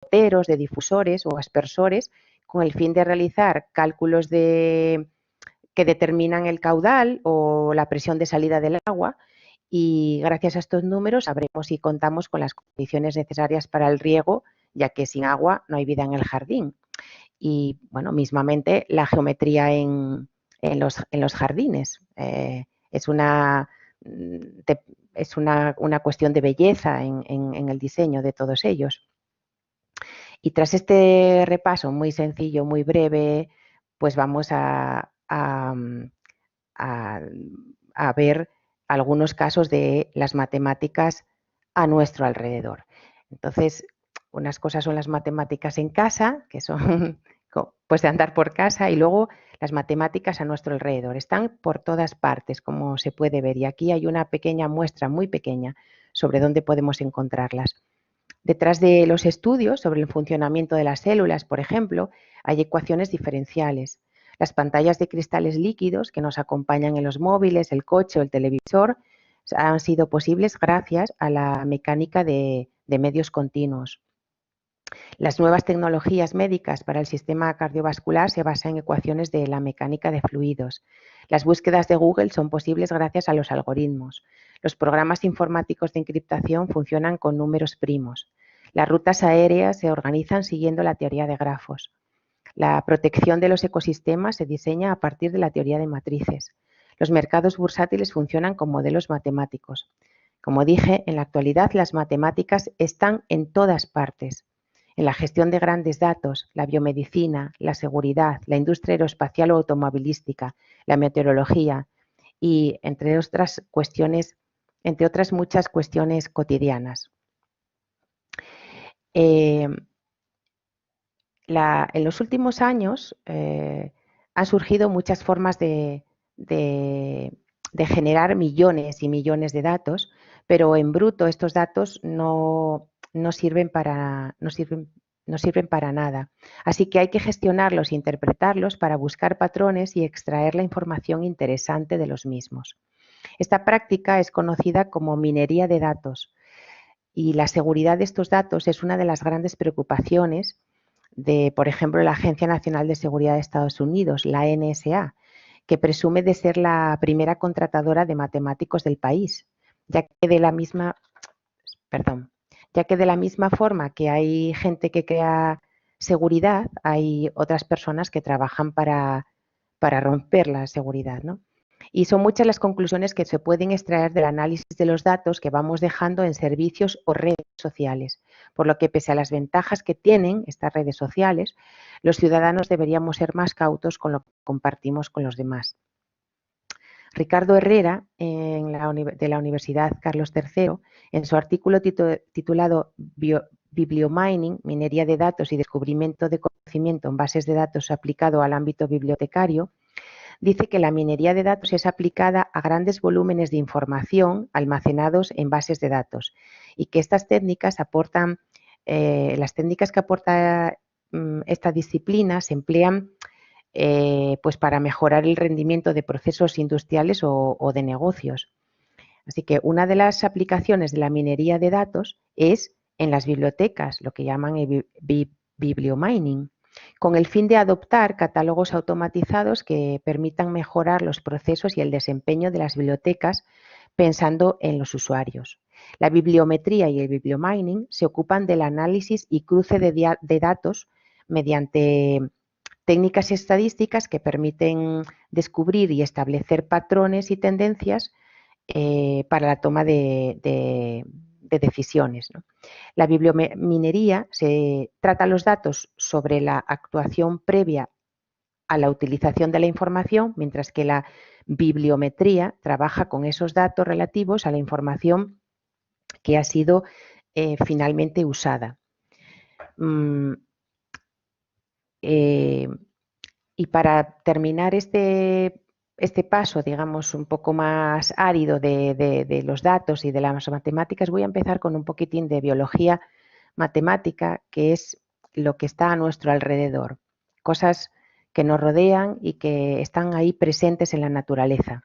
goteros, de difusores o aspersores, con el fin de realizar cálculos que determinan el caudal o la presión de salida del agua, y gracias a estos números sabremos si contamos con las condiciones necesarias para el riego, ya que sin agua no hay vida en el jardín. Y, bueno, mismamente la geometría en los jardines. Es una cuestión de belleza en el diseño de todos ellos. Y tras este repaso muy sencillo, muy breve, pues vamos a ver algunos casos de las matemáticas a nuestro alrededor. Entonces, unas cosas son las matemáticas en casa, que son pues de andar por casa, y luego las matemáticas a nuestro alrededor. Están por todas partes, como se puede ver, y aquí hay una pequeña muestra, muy pequeña, sobre dónde podemos encontrarlas. Detrás de los estudios sobre el funcionamiento de las células, por ejemplo, hay ecuaciones diferenciales. Las pantallas de cristales líquidos que nos acompañan en los móviles, el coche o el televisor han sido posibles gracias a la mecánica de medios continuos. Las nuevas tecnologías médicas para el sistema cardiovascular se basan en ecuaciones de la mecánica de fluidos. Las búsquedas de Google son posibles gracias a los algoritmos. Los programas informáticos de encriptación funcionan con números primos. Las rutas aéreas se organizan siguiendo la teoría de grafos. La protección de los ecosistemas se diseña a partir de la teoría de matrices. Los mercados bursátiles funcionan con modelos matemáticos. Como dije, en la actualidad las matemáticas están en todas partes. En la gestión de grandes datos, la biomedicina, la seguridad, la industria aeroespacial o automovilística, la meteorología y entre otras muchas cuestiones cotidianas. En los últimos años han surgido muchas formas de generar millones y millones de datos, pero en bruto estos datos no sirven para nada. Así que hay que gestionarlos e interpretarlos para buscar patrones y extraer la información interesante de los mismos. Esta práctica es conocida como minería de datos, y la seguridad de estos datos es una de las grandes preocupaciones de, por ejemplo, la Agencia Nacional de Seguridad de Estados Unidos, la NSA, que presume de ser la primera contratadora de matemáticos del país, ya que de la misma forma que hay gente que crea seguridad, hay otras personas que trabajan para romper la seguridad, ¿no? Y son muchas las conclusiones que se pueden extraer del análisis de los datos que vamos dejando en servicios o redes sociales, por lo que pese a las ventajas que tienen estas redes sociales, los ciudadanos deberíamos ser más cautos con lo que compartimos con los demás. Ricardo Herrera, de la Universidad Carlos III, en su artículo titulado Bibliomining, minería de datos y descubrimiento de conocimiento en bases de datos aplicado al ámbito bibliotecario, dice que la minería de datos es aplicada a grandes volúmenes de información almacenados en bases de datos, y que estas técnicas las técnicas que aporta esta disciplina se emplean pues para mejorar el rendimiento de procesos industriales o de negocios. Así que una de las aplicaciones de la minería de datos es en las bibliotecas, lo que llaman el bibliomining, con el fin de adoptar catálogos automatizados que permitan mejorar los procesos y el desempeño de las bibliotecas pensando en los usuarios. La bibliometría y el bibliomining se ocupan del análisis y cruce de datos mediante técnicas estadísticas que permiten descubrir y establecer patrones y tendencias para la toma de decisiones, ¿no? La bibliominería se trata los datos sobre la actuación previa a la utilización de la información, mientras que la bibliometría trabaja con esos datos relativos a la información que ha sido finalmente usada. Y para terminar este paso, digamos, un poco más árido de los datos y de las matemáticas, voy a empezar con un poquitín de biología matemática, que es lo que está a nuestro alrededor, cosas que nos rodean y que están ahí presentes en la naturaleza.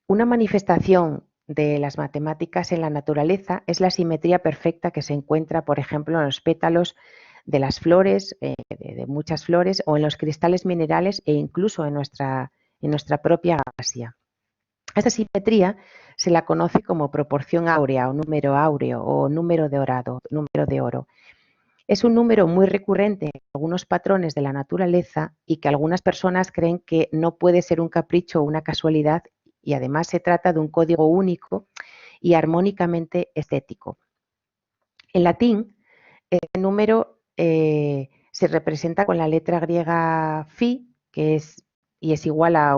Una manifestación de las matemáticas en la naturaleza es la simetría perfecta que se encuentra, por ejemplo, en los pétalos de las flores, de muchas flores, o en los cristales minerales e incluso en nuestra propia galaxia. Esta simetría se la conoce como proporción áurea o número áureo o número de oro. Es un número muy recurrente en algunos patrones de la naturaleza y que algunas personas creen que no puede ser un capricho o una casualidad, y además se trata de un código único y armónicamente estético. En latín, este número se representa con la letra griega phi, que es igual a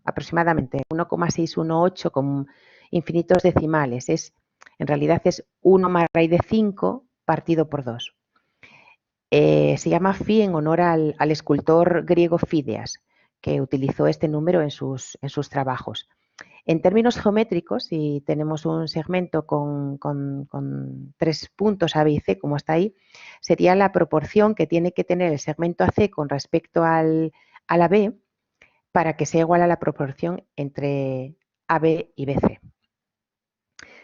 aproximadamente 1,618 con infinitos decimales. En realidad es 1 más raíz de 5 partido por 2. Se llama phi en honor al escultor griego Fídias, que utilizó este número en sus trabajos. En términos geométricos, si tenemos un segmento con 3 puntos A, B y C, como está ahí, sería la proporción que tiene que tener el segmento AC con respecto a la B para que sea igual a la proporción entre AB y BC.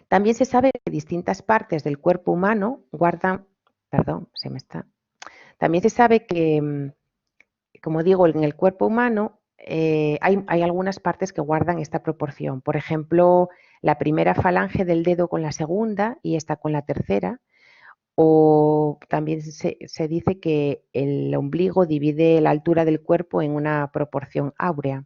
También se sabe que distintas partes del cuerpo humano guardan... También se sabe que, como digo, en el cuerpo humano hay algunas partes que guardan esta proporción. Por ejemplo, la primera falange del dedo con la segunda y esta con la tercera. O también se dice que el ombligo divide la altura del cuerpo en una proporción áurea.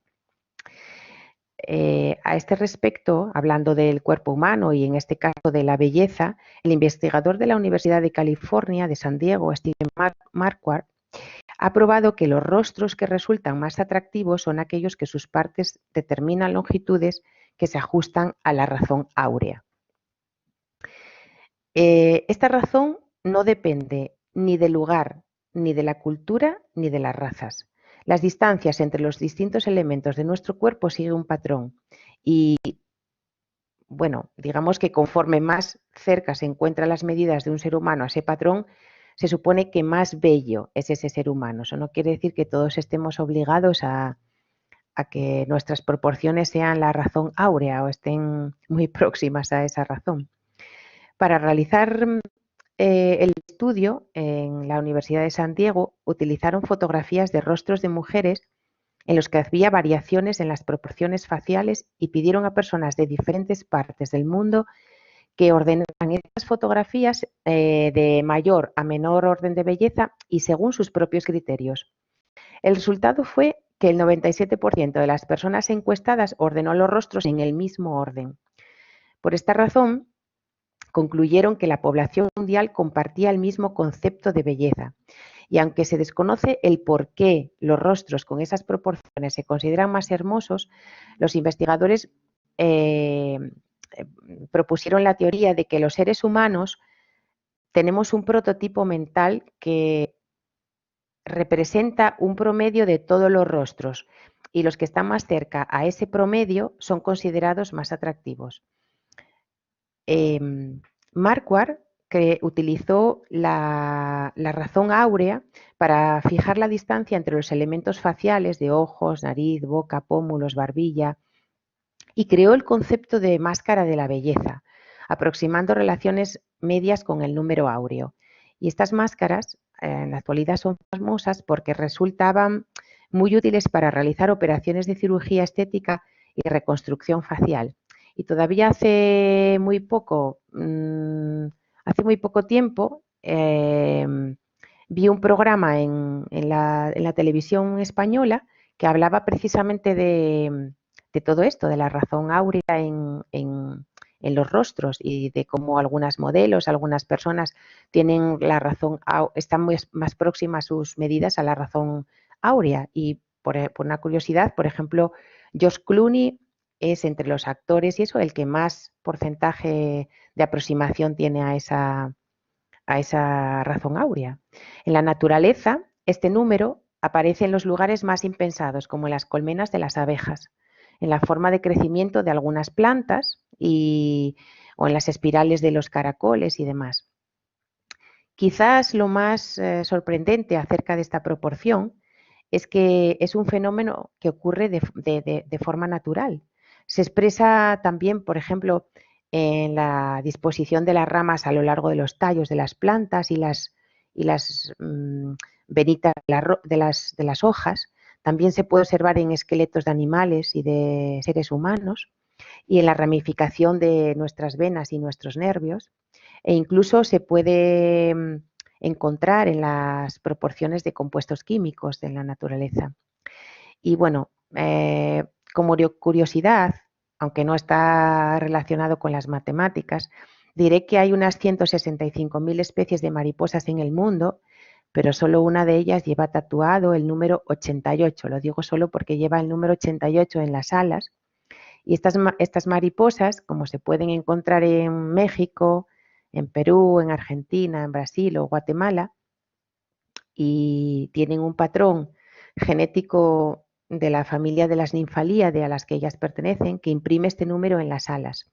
A este respecto, hablando del cuerpo humano y en este caso de la belleza, el investigador de la Universidad de California de San Diego, Stephen Marquardt, ha probado que los rostros que resultan más atractivos son aquellos que sus partes determinan longitudes que se ajustan a la razón áurea. Esta razón no depende ni del lugar, ni de la cultura, ni de las razas. Las distancias entre los distintos elementos de nuestro cuerpo siguen un patrón y, bueno, digamos que conforme más cerca se encuentran las medidas de un ser humano a ese patrón, se supone que más bello es ese ser humano. Eso no quiere decir que todos estemos obligados a que nuestras proporciones sean la razón áurea o estén muy próximas a esa razón. Para realizar el estudio en la Universidad de San Diego utilizaron fotografías de rostros de mujeres en los que había variaciones en las proporciones faciales y pidieron a personas de diferentes partes del mundo que ordenaran estas fotografías de mayor a menor orden de belleza y según sus propios criterios. El resultado fue que el 97% de las personas encuestadas ordenó los rostros en el mismo orden. Por esta razón, concluyeron que la población mundial compartía el mismo concepto de belleza. Y aunque se desconoce el por qué los rostros con esas proporciones se consideran más hermosos, los investigadores propusieron la teoría de que los seres humanos tenemos un prototipo mental que representa un promedio de todos los rostros y los que están más cerca a ese promedio son considerados más atractivos. Marquardt, que utilizó la razón áurea para fijar la distancia entre los elementos faciales de ojos, nariz, boca, pómulos, barbilla, y creó el concepto de máscara de la belleza, aproximando relaciones medias con el número áureo. Y estas máscaras en la actualidad son famosas porque resultaban muy útiles para realizar operaciones de cirugía estética y reconstrucción facial. Y todavía hace muy poco tiempo, vi un programa en la televisión española que hablaba precisamente de todo esto, de la razón áurea en los rostros y de cómo algunas modelos, algunas personas tienen la razón, están más próximas sus medidas a la razón áurea. Y por una curiosidad, por ejemplo, George Clooney es entre los actores y eso el que más porcentaje de aproximación tiene a esa razón áurea. En la naturaleza, este número aparece en los lugares más impensados, como en las colmenas de las abejas, en la forma de crecimiento de algunas plantas o en las espirales de los caracoles y demás. Quizás lo más sorprendente acerca de esta proporción es que es un fenómeno que ocurre de forma natural. Se expresa también, por ejemplo, en la disposición de las ramas a lo largo de los tallos de las plantas y las venitas de las hojas. También se puede observar en esqueletos de animales y de seres humanos y en la ramificación de nuestras venas y nuestros nervios. E incluso se puede encontrar en las proporciones de compuestos químicos de la naturaleza. Y bueno, como curiosidad, aunque no está relacionado con las matemáticas, diré que hay unas 165.000 especies de mariposas en el mundo, pero solo una de ellas lleva tatuado el número 88. Lo digo solo porque lleva el número 88 en las alas. Y estas mariposas, como se pueden encontrar en México, en Perú, en Argentina, en Brasil o Guatemala, y tienen un patrón genético de la familia de las ninfalíade a las que ellas pertenecen, que imprime este número en las alas.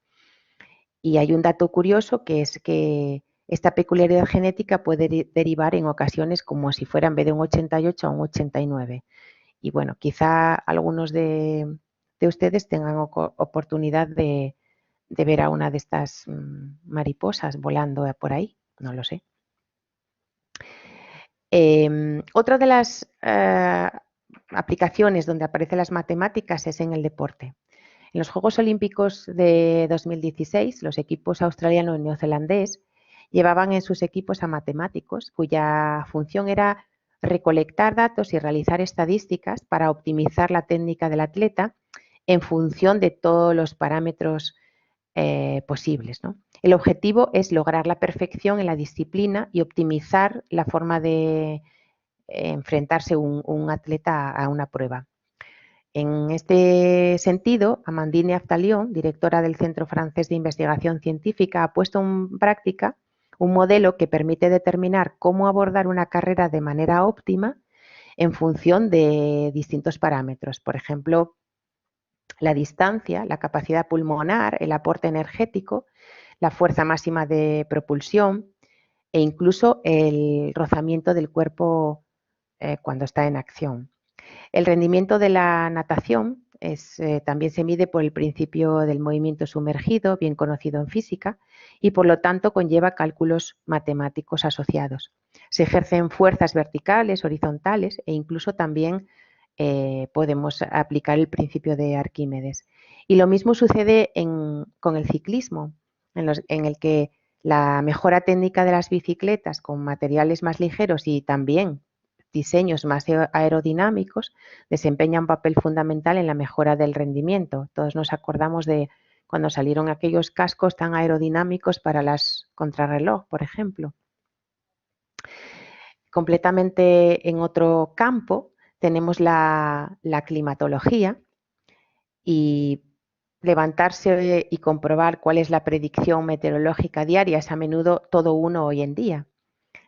Y hay un dato curioso que es que esta peculiaridad genética puede derivar en ocasiones como si fuera en vez de un 88 a un 89. Y bueno, quizá algunos de ustedes tengan oportunidad de ver a una de estas mariposas volando por ahí, no lo sé. Otra de las aplicaciones donde aparecen las matemáticas es en el deporte. En los Juegos Olímpicos de 2016, los equipos australiano y neozelandés llevaban en sus equipos a matemáticos cuya función era recolectar datos y realizar estadísticas para optimizar la técnica del atleta en función de todos los parámetros posibles, ¿no? El objetivo es lograr la perfección en la disciplina y optimizar la forma de enfrentarse un atleta a una prueba. En este sentido, Amandine Aftalion, directora del Centro Francés de Investigación Científica, ha puesto en práctica un modelo que permite determinar cómo abordar una carrera de manera óptima en función de distintos parámetros. Por ejemplo, la distancia, la capacidad pulmonar, el aporte energético, la fuerza máxima de propulsión e incluso el rozamiento del cuerpo cuando está en acción. El rendimiento de la natación también se mide por el principio del movimiento sumergido, bien conocido en física, y por lo tanto conlleva cálculos matemáticos asociados. Se ejercen fuerzas verticales, horizontales e incluso también podemos aplicar el principio de Arquímedes. Y lo mismo sucede con el ciclismo, en el que la mejora técnica de las bicicletas con materiales más ligeros y también diseños más aerodinámicos desempeñan un papel fundamental en la mejora del rendimiento. Todos nos acordamos de cuando salieron aquellos cascos tan aerodinámicos para las contrarreloj, por ejemplo. Completamente en otro campo tenemos la climatología y levantarse y comprobar cuál es la predicción meteorológica diaria es a menudo todo uno hoy en día.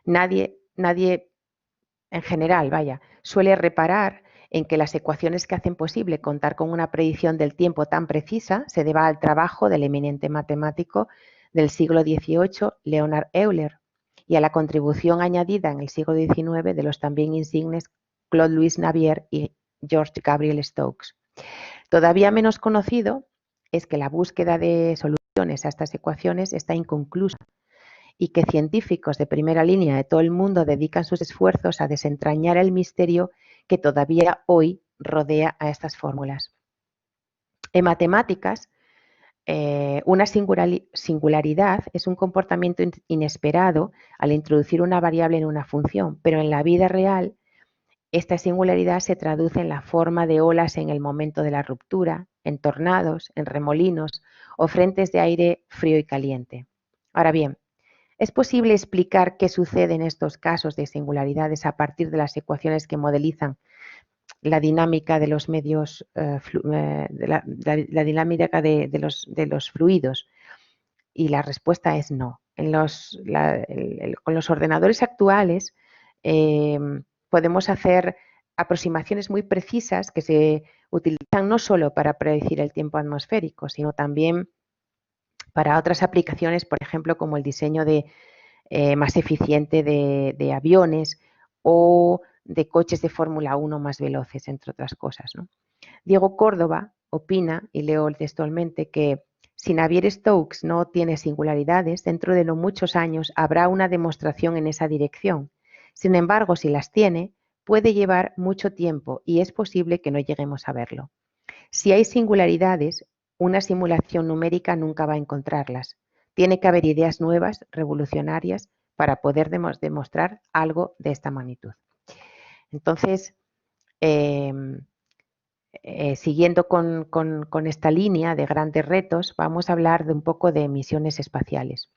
Nadie en general, suele reparar en que las ecuaciones que hacen posible contar con una predicción del tiempo tan precisa se deba al trabajo del eminente matemático del siglo XVIII, Leonhard Euler, y a la contribución añadida en el siglo XIX de los también insignes Claude Louis Navier y George Gabriel Stokes. Todavía menos conocido es que la búsqueda de soluciones a estas ecuaciones está inconclusa y que científicos de primera línea de todo el mundo dedican sus esfuerzos a desentrañar el misterio que todavía hoy rodea a estas fórmulas. En matemáticas, una singularidad es un comportamiento inesperado al introducir una variable en una función, pero en la vida real esta singularidad se traduce en la forma de olas en el momento de la ruptura, en tornados, en remolinos o frentes de aire frío y caliente. Ahora bien, ¿es posible explicar qué sucede en estos casos de singularidades a partir de las ecuaciones que modelizan la dinámica de los medios, la dinámica de los fluidos? Y la respuesta es no. Con los ordenadores actuales podemos hacer aproximaciones muy precisas que se utilizan no solo para predecir el tiempo atmosférico, sino también para otras aplicaciones, por ejemplo, como el diseño más eficiente de aviones o de coches de Fórmula 1 más veloces, entre otras cosas, ¿no? Diego Córdoba, opina, y leo textualmente, que si Navier-Stokes no tiene singularidades, dentro de no muchos años habrá una demostración en esa dirección. Sin embargo, si las tiene, puede llevar mucho tiempo y es posible que no lleguemos a verlo. Si hay singularidades, una simulación numérica nunca va a encontrarlas. Tiene que haber ideas nuevas, revolucionarias, para poder demostrar algo de esta magnitud. Entonces, siguiendo con esta línea de grandes retos, vamos a hablar de un poco de misiones espaciales.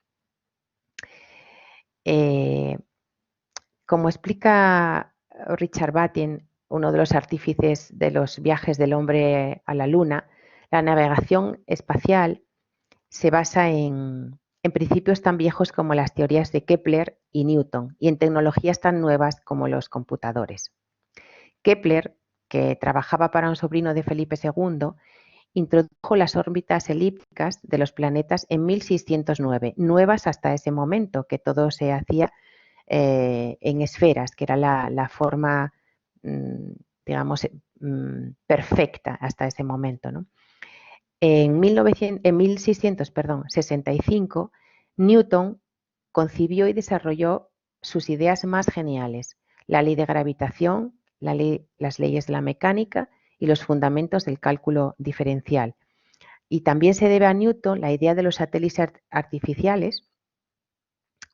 Como explica Richard Battin, uno de los artífices de los viajes del hombre a la Luna, la navegación espacial se basa en principios tan viejos como las teorías de Kepler y Newton y en tecnologías tan nuevas como los computadores. Kepler, que trabajaba para un sobrino de Felipe II, introdujo las órbitas elípticas de los planetas en 1609, nuevas hasta ese momento, que todo se hacía en esferas, que era la forma, digamos, perfecta hasta ese momento, ¿no? En 1665, Newton concibió y desarrolló sus ideas más geniales, la ley de gravitación, las leyes de la mecánica y los fundamentos del cálculo diferencial. Y también se debe a Newton la idea de los satélites artificiales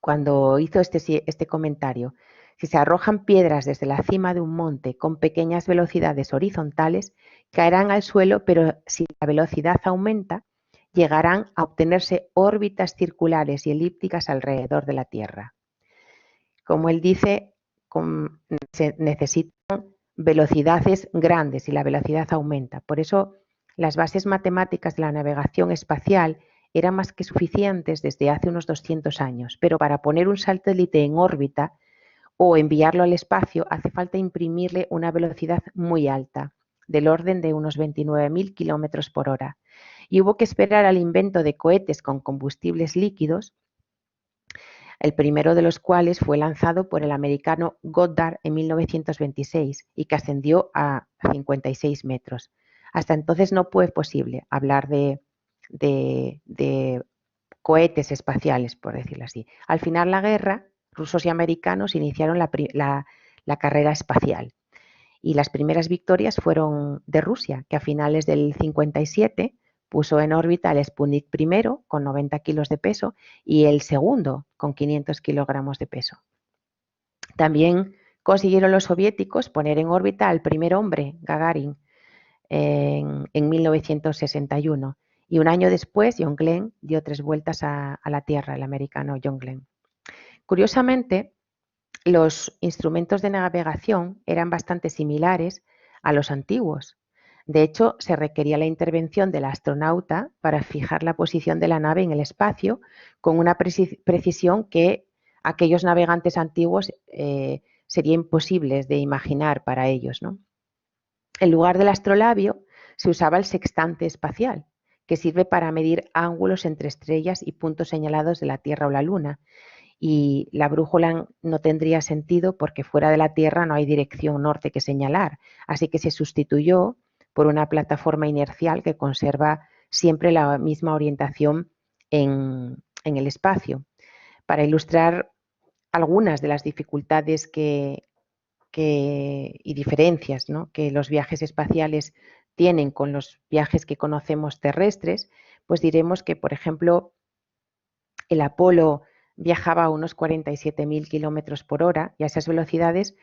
cuando hizo este comentario. Si se arrojan piedras desde la cima de un monte con pequeñas velocidades horizontales, caerán al suelo, pero si la velocidad aumenta, llegarán a obtenerse órbitas circulares y elípticas alrededor de la Tierra. Como él dice, se necesitan velocidades grandes y la velocidad aumenta. Por eso, las bases matemáticas de la navegación espacial eran más que suficientes desde hace unos 200 años, pero para poner un satélite en órbita o enviarlo al espacio hace falta imprimirle una velocidad muy alta, del orden de unos 29.000 kilómetros por hora. Y hubo que esperar al invento de cohetes con combustibles líquidos, el primero de los cuales fue lanzado por el americano Goddard en 1926 y que ascendió a 56 metros. Hasta entonces no fue posible hablar de cohetes espaciales, por decirlo así. Al final la guerra, rusos y americanos iniciaron la carrera espacial y las primeras victorias fueron de Rusia, que a finales del 57 puso en órbita el Sputnik I con 90 kilos de peso y el segundo con 500 kilogramos de peso. También consiguieron los soviéticos poner en órbita al primer hombre, Gagarin, en 1961. Y un año después, John Glenn dio 3 vueltas a la Tierra, el americano John Glenn. Curiosamente, los instrumentos de navegación eran bastante similares a los antiguos. De hecho, se requería la intervención del astronauta para fijar la posición de la nave en el espacio con una precisión que aquellos navegantes antiguos sería imposible de imaginar para ellos, ¿no? En lugar del astrolabio, se usaba el sextante espacial, que sirve para medir ángulos entre estrellas y puntos señalados de la Tierra o la Luna. Y la brújula no tendría sentido porque fuera de la Tierra no hay dirección norte que señalar. Así que se sustituyó por una plataforma inercial que conserva siempre la misma orientación en el espacio. Para ilustrar algunas de las dificultades y diferencias, ¿no?, que los viajes espaciales tienen con los viajes que conocemos terrestres, pues diremos que, por ejemplo, el Apolo viajaba a unos 47.000 kilómetros por hora y a esas velocidades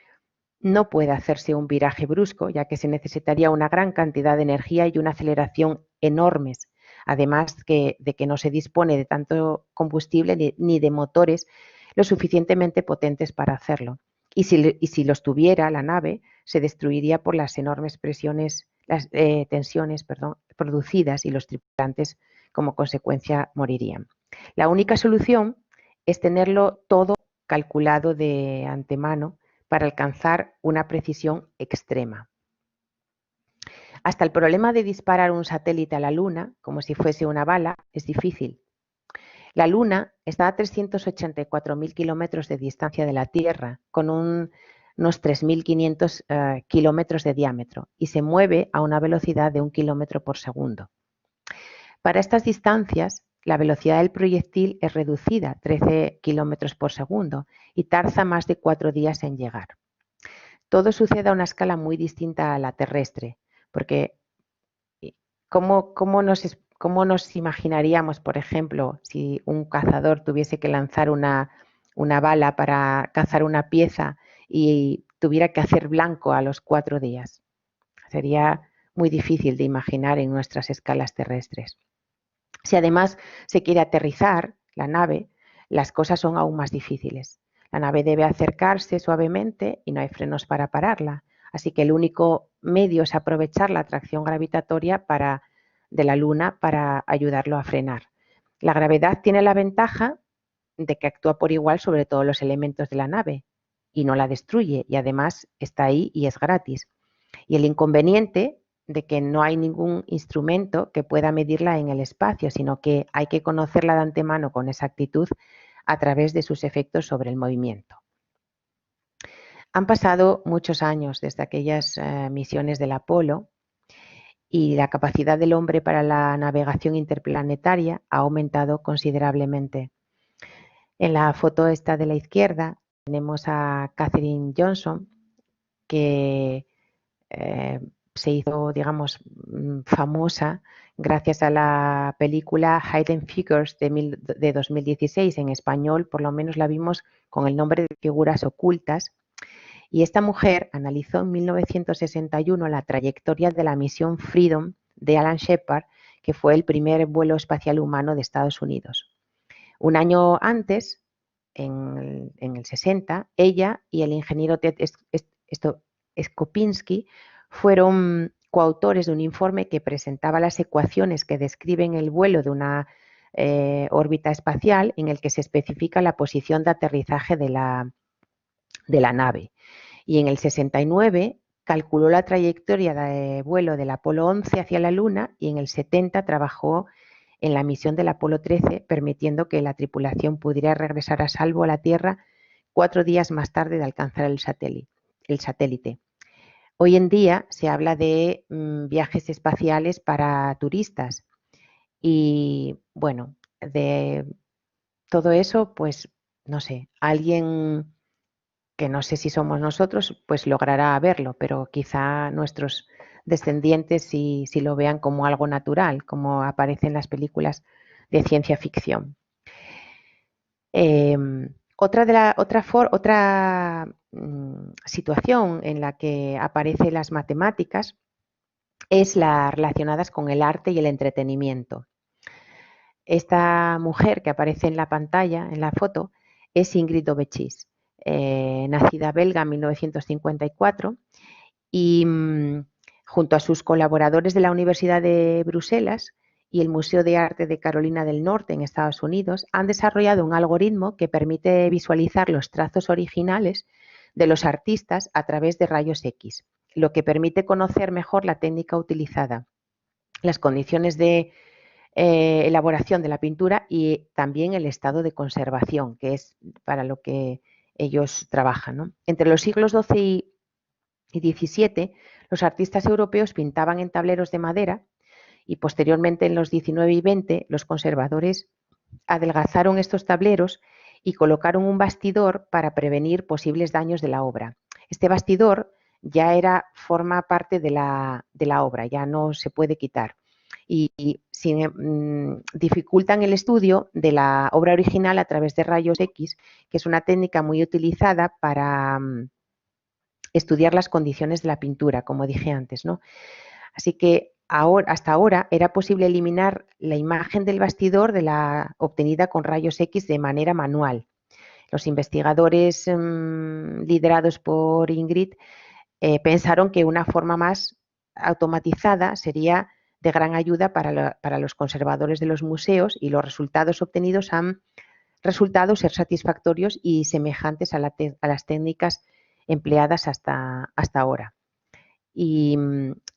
no puede hacerse un viraje brusco, ya que se necesitaría una gran cantidad de energía y una aceleración enormes, además de que no se dispone de tanto combustible ni de motores lo suficientemente potentes para hacerlo. Y si los tuviera la nave, se destruiría por las enormes tensiones producidas y los tripulantes como consecuencia morirían. La única solución es tenerlo todo calculado de antemano para alcanzar una precisión extrema. Hasta el problema de disparar un satélite a la Luna, como si fuese una bala, es difícil. La Luna está a 384.000 kilómetros de distancia de la Tierra, con un unos 3.500 kilómetros de diámetro y se mueve a una velocidad de 1 kilómetro por segundo. Para estas distancias, la velocidad del proyectil es reducida, 13 kilómetros por segundo, y tarda más de 4 días en llegar. Todo sucede a una escala muy distinta a la terrestre, porque ¿cómo nos imaginaríamos, por ejemplo, si un cazador tuviese que lanzar una bala para cazar una pieza y tuviera que hacer blanco a los 4 días? Sería muy difícil de imaginar en nuestras escalas terrestres. Si además se quiere aterrizar la nave, las cosas son aún más difíciles. La nave debe acercarse suavemente y no hay frenos para pararla. Así que el único medio es aprovechar la atracción gravitatoria de la Luna para ayudarlo a frenar. La gravedad tiene la ventaja de que actúa por igual sobre todos los elementos de la nave y no la destruye, y además está ahí y es gratis. Y el inconveniente de que no hay ningún instrumento que pueda medirla en el espacio, sino que hay que conocerla de antemano con exactitud a través de sus efectos sobre el movimiento. Han pasado muchos años desde aquellas misiones del Apolo y la capacidad del hombre para la navegación interplanetaria ha aumentado considerablemente. En la foto esta de la izquierda tenemos a Katherine Johnson, que se hizo, digamos, famosa gracias a la película Hidden Figures de 2016. En español, por lo menos la vimos con el nombre de Figuras Ocultas. Y esta mujer analizó en 1961 la trayectoria de la misión Freedom de Alan Shepard, que fue el primer vuelo espacial humano de Estados Unidos. Un año antes, en el 60, ella y el ingeniero Ted Skopinski fueron coautores de un informe que presentaba las ecuaciones que describen el vuelo de una órbita espacial, en el que se especifica la posición de aterrizaje de la nave. Y en el 69 calculó la trayectoria de vuelo del Apolo 11 hacia la Luna, y en el 70 trabajó en la misión del Apolo 13, permitiendo que la tripulación pudiera regresar a salvo a la Tierra 4 días más tarde de alcanzar el satélite. Hoy en día se habla de viajes espaciales para turistas y, bueno, de todo eso, pues, no sé, alguien que no sé si somos nosotros, pues logrará verlo, pero quizá nuestros descendientes sí lo vean como algo natural, como aparece en las películas de ciencia ficción. Otra situación en la que aparecen las matemáticas es la relacionadas con el arte y el entretenimiento. Esta mujer que aparece en la pantalla, en la foto, es Ingrid Daubechies, nacida belga en 1954 y junto a sus colaboradores de la Universidad de Bruselas y el Museo de Arte de Carolina del Norte en Estados Unidos han desarrollado un algoritmo que permite visualizar los trazos originales de los artistas a través de rayos X, lo que permite conocer mejor la técnica utilizada, las condiciones de elaboración de la pintura y también el estado de conservación, que es para lo que ellos trabajan, ¿no? Entre los siglos XII y XVII, los artistas europeos pintaban en tableros de madera y posteriormente en los XIX y XX los conservadores adelgazaron estos tableros y colocaron un bastidor para prevenir posibles daños de la obra. Este bastidor ya forma parte de la obra, ya no se puede quitar y dificultan el estudio de la obra original a través de rayos X, que es una técnica muy utilizada para estudiar las condiciones de la pintura, como dije antes, ¿no? Así que hasta ahora era posible eliminar la imagen del bastidor obtenida con rayos X de manera manual. Los investigadores liderados por Ingrid pensaron que una forma más automatizada sería de gran ayuda para los conservadores de los museos, y los resultados obtenidos han resultado ser satisfactorios y semejantes a las técnicas empleadas hasta ahora. Y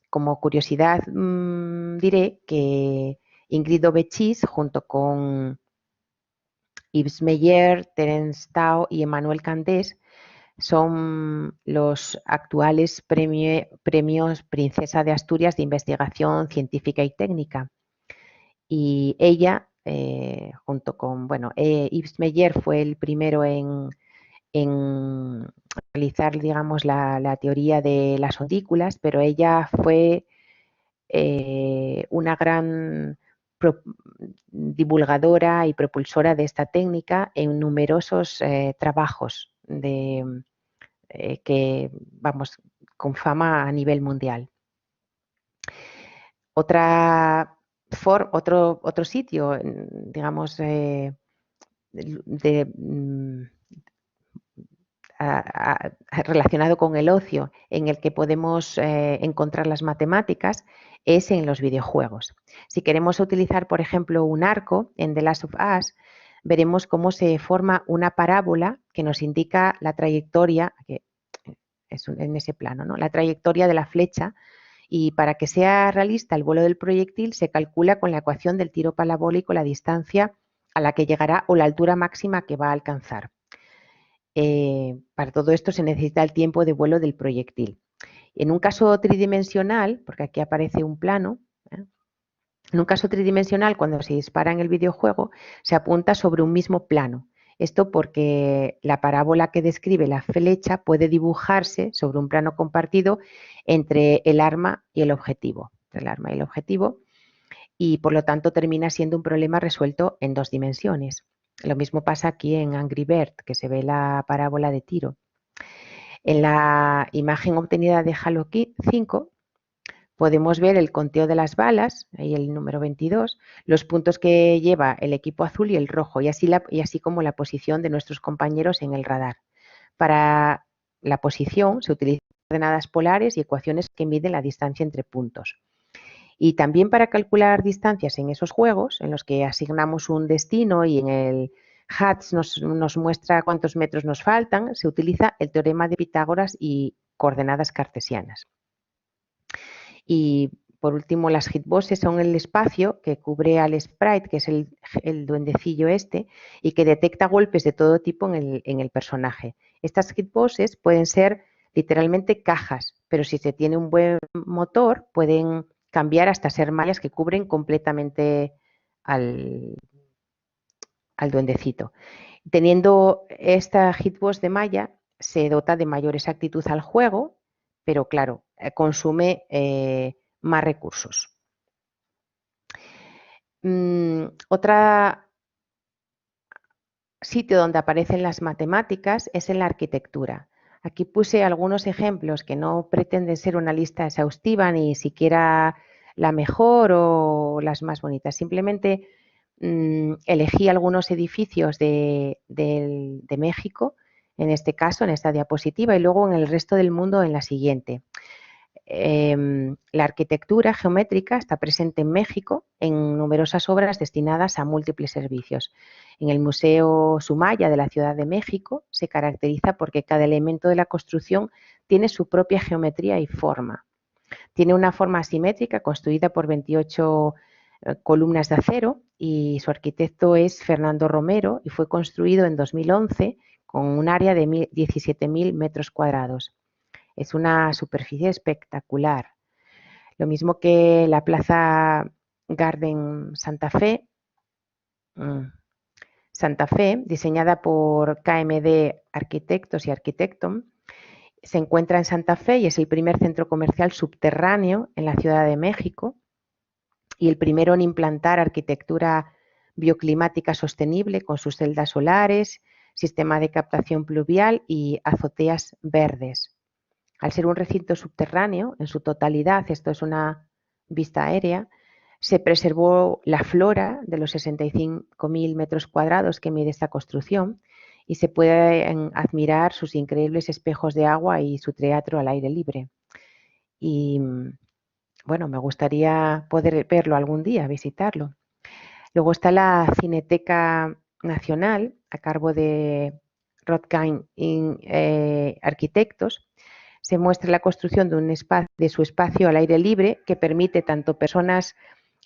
como curiosidad diré que Ingrid Daubechies, junto con Yves Meyer, Terence Tao y Emmanuel Candés, son los actuales premios Princesa de Asturias de Investigación Científica y Técnica. Y ella, junto con, bueno, Yves Meyer fue el primero en realizar, digamos, la teoría de las ondículas, pero ella fue una gran divulgadora y propulsora de esta técnica en numerosos trabajos que, vamos, con fama a nivel mundial. Otro sitio, digamos, relacionado con el ocio en el que podemos encontrar las matemáticas es en los videojuegos. Si queremos utilizar, por ejemplo, un arco en The Last of Us, veremos cómo se forma una parábola que nos indica la trayectoria, que es en ese plano, ¿no? La trayectoria de la flecha, y para que sea realista el vuelo del proyectil se calcula con la ecuación del tiro parabólico la distancia a la que llegará o la altura máxima que va a alcanzar. Para todo esto se necesita el tiempo de vuelo del proyectil. En un caso tridimensional, porque aquí aparece un plano, en un caso tridimensional, cuando se dispara en el videojuego, se apunta sobre un mismo plano. Esto porque la parábola que describe la flecha puede dibujarse sobre un plano compartido entre el arma y el objetivo. Y por lo tanto termina siendo un problema resuelto en 2 dimensiones. Lo mismo pasa aquí en Angry Bird, que se ve la parábola de tiro. En la imagen obtenida de Halo 5 podemos ver el conteo de las balas, ahí el número 22, los puntos que lleva el equipo azul y el rojo, y así como la posición de nuestros compañeros en el radar. Para la posición se utilizan coordenadas polares y ecuaciones que miden la distancia entre puntos. Y también para calcular distancias en esos juegos, en los que asignamos un destino y en el HATS nos muestra cuántos metros nos faltan, se utiliza el teorema de Pitágoras y coordenadas cartesianas. Y por último, las hitboxes son el espacio que cubre al sprite, que es el duendecillo este, y que detecta golpes de todo tipo en el personaje. Estas hitboxes pueden ser literalmente cajas, pero si se tiene un buen motor, pueden cambiar hasta ser mallas que cubren completamente al duendecito. Teniendo esta hitbox de malla, se dota de mayor exactitud al juego, pero claro, consume más recursos. Otro sitio donde aparecen las matemáticas es en la arquitectura. Aquí puse algunos ejemplos que no pretenden ser una lista exhaustiva ni siquiera la mejor o las más bonitas. Simplemente elegí algunos edificios de México, en este caso, en esta diapositiva, y luego en el resto del mundo en la siguiente. La arquitectura geométrica está presente en México en numerosas obras destinadas a múltiples servicios. En el Museo Sumaya de la Ciudad de México se caracteriza porque cada elemento de la construcción tiene su propia geometría y forma. Tiene una forma asimétrica construida por 28 columnas de acero y su arquitecto es Fernando Romero y fue construido en 2011 con un área de 17.000 metros cuadrados. Es una superficie espectacular. Lo mismo que la Plaza Garden Santa Fe, diseñada por KMD Arquitectos y Arquitecton, se encuentra en Santa Fe y es el primer centro comercial subterráneo en la Ciudad de México y el primero en implantar arquitectura bioclimática sostenible con sus celdas solares, sistema de captación pluvial y azoteas verdes. Al ser un recinto subterráneo en su totalidad, esto es una vista aérea, se preservó la flora de los 65.000 metros cuadrados que mide esta construcción y se pueden admirar sus increíbles espejos de agua y su teatro al aire libre. Y bueno, me gustaría poder verlo algún día, visitarlo. Luego está la Cineteca Nacional, a cargo de Rothkine Arquitectos. Se muestra la construcción de su espacio al aire libre que permite tanto personas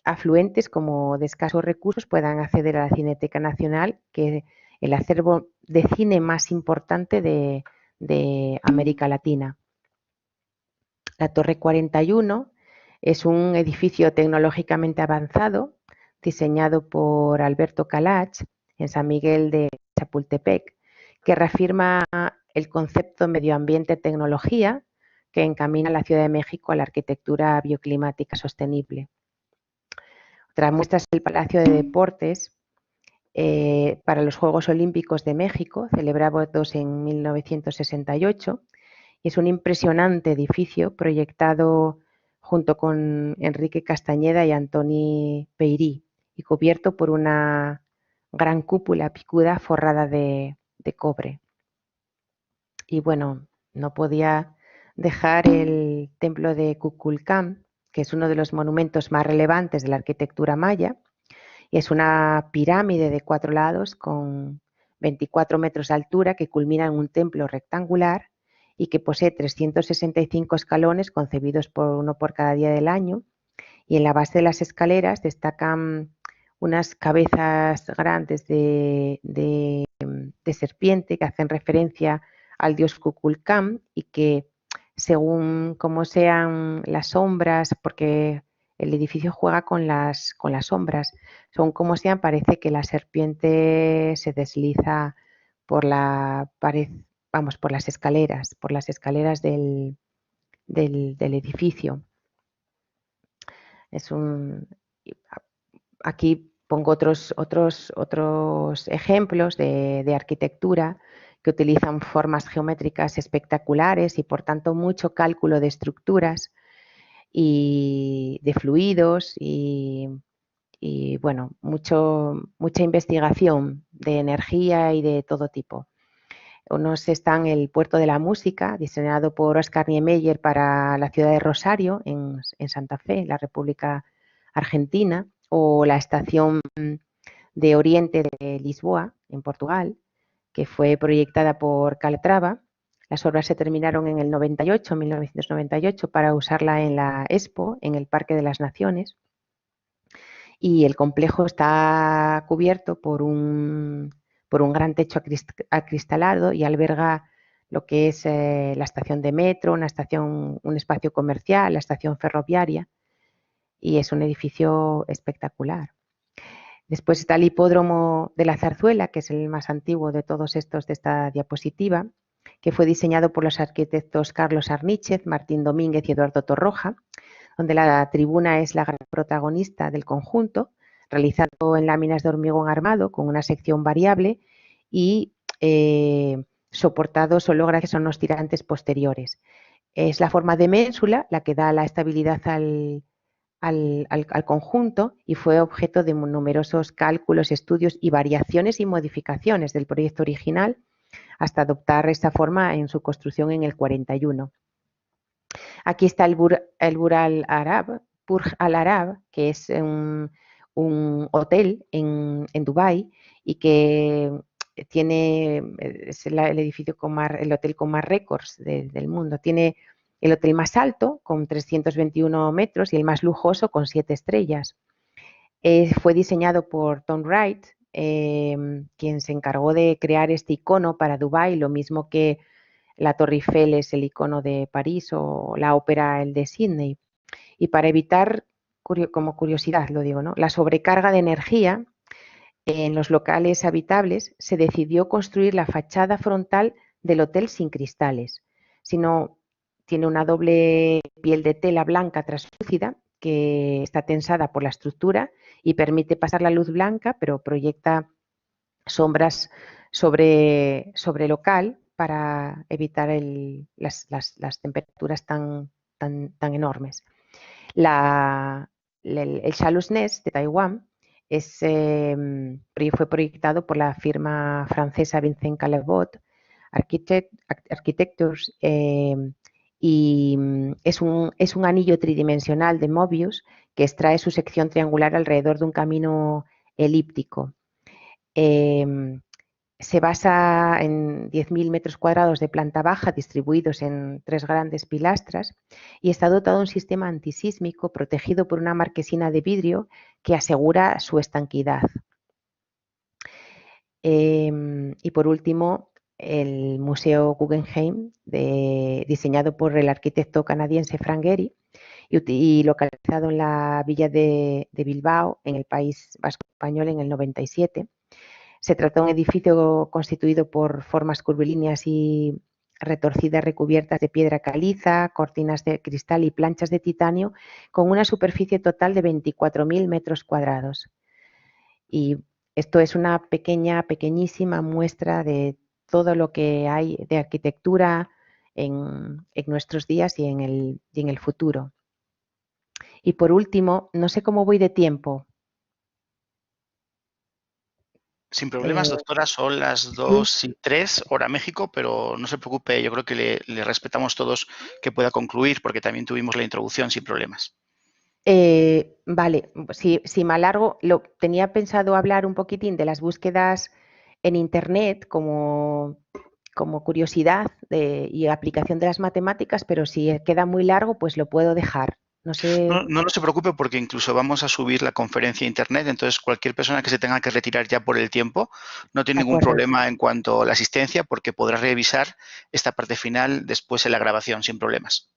afluentes como de escasos recursos puedan acceder a la Cineteca Nacional, que es el acervo de cine más importante de de América Latina. La Torre 41 es un edificio tecnológicamente avanzado diseñado por Alberto Calach en San Miguel de Chapultepec, que reafirma el concepto medio ambiente-tecnología que encamina a la Ciudad de México a la arquitectura bioclimática sostenible. Otra muestra es el Palacio de Deportes para los Juegos Olímpicos de México, celebrados en 1968. Y es un impresionante edificio proyectado junto con Enrique Castañeda y Antoni Peirí y cubierto por una gran cúpula picuda forrada de cobre. Y bueno, no podía dejar el templo de Kukulcán, que es uno de los monumentos más relevantes de la arquitectura maya, y es una pirámide de 4 lados con 24 metros de altura que culmina en un templo rectangular y que posee 365 escalones concebidos por uno por cada día del año, y en la base de las escaleras destacan unas cabezas grandes de serpiente que hacen referencia al dios Kukulcán y que según cómo sean las sombras, porque el edificio juega con las sombras, según cómo sean parece que la serpiente se desliza por la pared, vamos, por las escaleras del edificio. Aquí pongo otros ejemplos de arquitectura que utilizan formas geométricas espectaculares y por tanto mucho cálculo de estructuras y de fluidos y bueno, mucha investigación de energía y de todo tipo. Unos están el Puerto de la Música, diseñado por Oscar Niemeyer para la ciudad de Rosario, en Santa Fe, en la República Argentina, o la Estación de Oriente de Lisboa, en Portugal, que fue proyectada por Calatrava. Las obras se terminaron en el 1998, para usarla en la Expo, en el Parque de las Naciones. Y el complejo está cubierto por un gran techo acristalado y alberga lo que es la estación de metro, un espacio comercial, la estación ferroviaria, y es un edificio espectacular. Después está el hipódromo de la Zarzuela, que es el más antiguo de todos estos de esta diapositiva, que fue diseñado por los arquitectos Carlos Arníchez, Martín Domínguez y Eduardo Torroja, donde la tribuna es la gran protagonista del conjunto, realizado en láminas de hormigón armado con una sección variable y soportado solo gracias a unos tirantes posteriores. Es la forma de ménsula la que da la estabilidad al conjunto y fue objeto de numerosos cálculos, estudios y variaciones y modificaciones del proyecto original hasta adoptar esta forma en su construcción en el 41. Aquí está el Burj Al Arab, que es un hotel en Dubái y que es el edificio el hotel con más récords del mundo. Tiene el hotel más alto, con 321 metros, y el más lujoso, con 7 estrellas. Fue diseñado por Tom Wright, quien se encargó de crear este icono para Dubái, lo mismo que la Torre Eiffel es el icono de París o la ópera el de Sydney. Y para evitar, como curiosidad lo digo, ¿no?, la sobrecarga de energía en los locales habitables, se decidió construir la fachada frontal del hotel sin cristales, sino tiene una doble piel de tela blanca translúcida que está tensada por la estructura y permite pasar la luz blanca, pero proyecta sombras sobre local para evitar las temperaturas tan enormes. El Chalus Nest de Taiwán fue proyectado por la firma francesa Vincent Calebot Architectures y es un anillo tridimensional de Möbius que extrae su sección triangular alrededor de un camino elíptico. Se basa en 10.000 metros cuadrados de planta baja distribuidos en 3 grandes pilastras y está dotado de un sistema antisísmico protegido por una marquesina de vidrio que asegura su estanquidad. Y por último, el Museo Guggenheim, diseñado por el arquitecto canadiense Frank Gehry y localizado en la villa de Bilbao, en el País Vasco Español, en el 97. Se trata de un edificio constituido por formas curvilíneas y retorcidas recubiertas de piedra caliza, cortinas de cristal y planchas de titanio, con una superficie total de 24.000 metros cuadrados. Y esto es una pequeñísima muestra de todo lo que hay de arquitectura en nuestros días y en el futuro. Y por último, no sé cómo voy de tiempo. Sin problemas, doctora, son las Sí. 2:03, hora México, pero no se preocupe, yo creo que le respetamos todos que pueda concluir porque también tuvimos la introducción sin problemas. Vale, si me alargo, tenía pensado hablar un poquitín de las búsquedas en Internet como curiosidad y aplicación de las matemáticas, pero si queda muy largo, pues lo puedo dejar. No sé. No se preocupe porque incluso vamos a subir la conferencia a internet, entonces cualquier persona que se tenga que retirar ya por el tiempo no tiene De ningún acuerdo, problema en cuanto a la asistencia porque podrá revisar esta parte final después en la grabación sin problemas.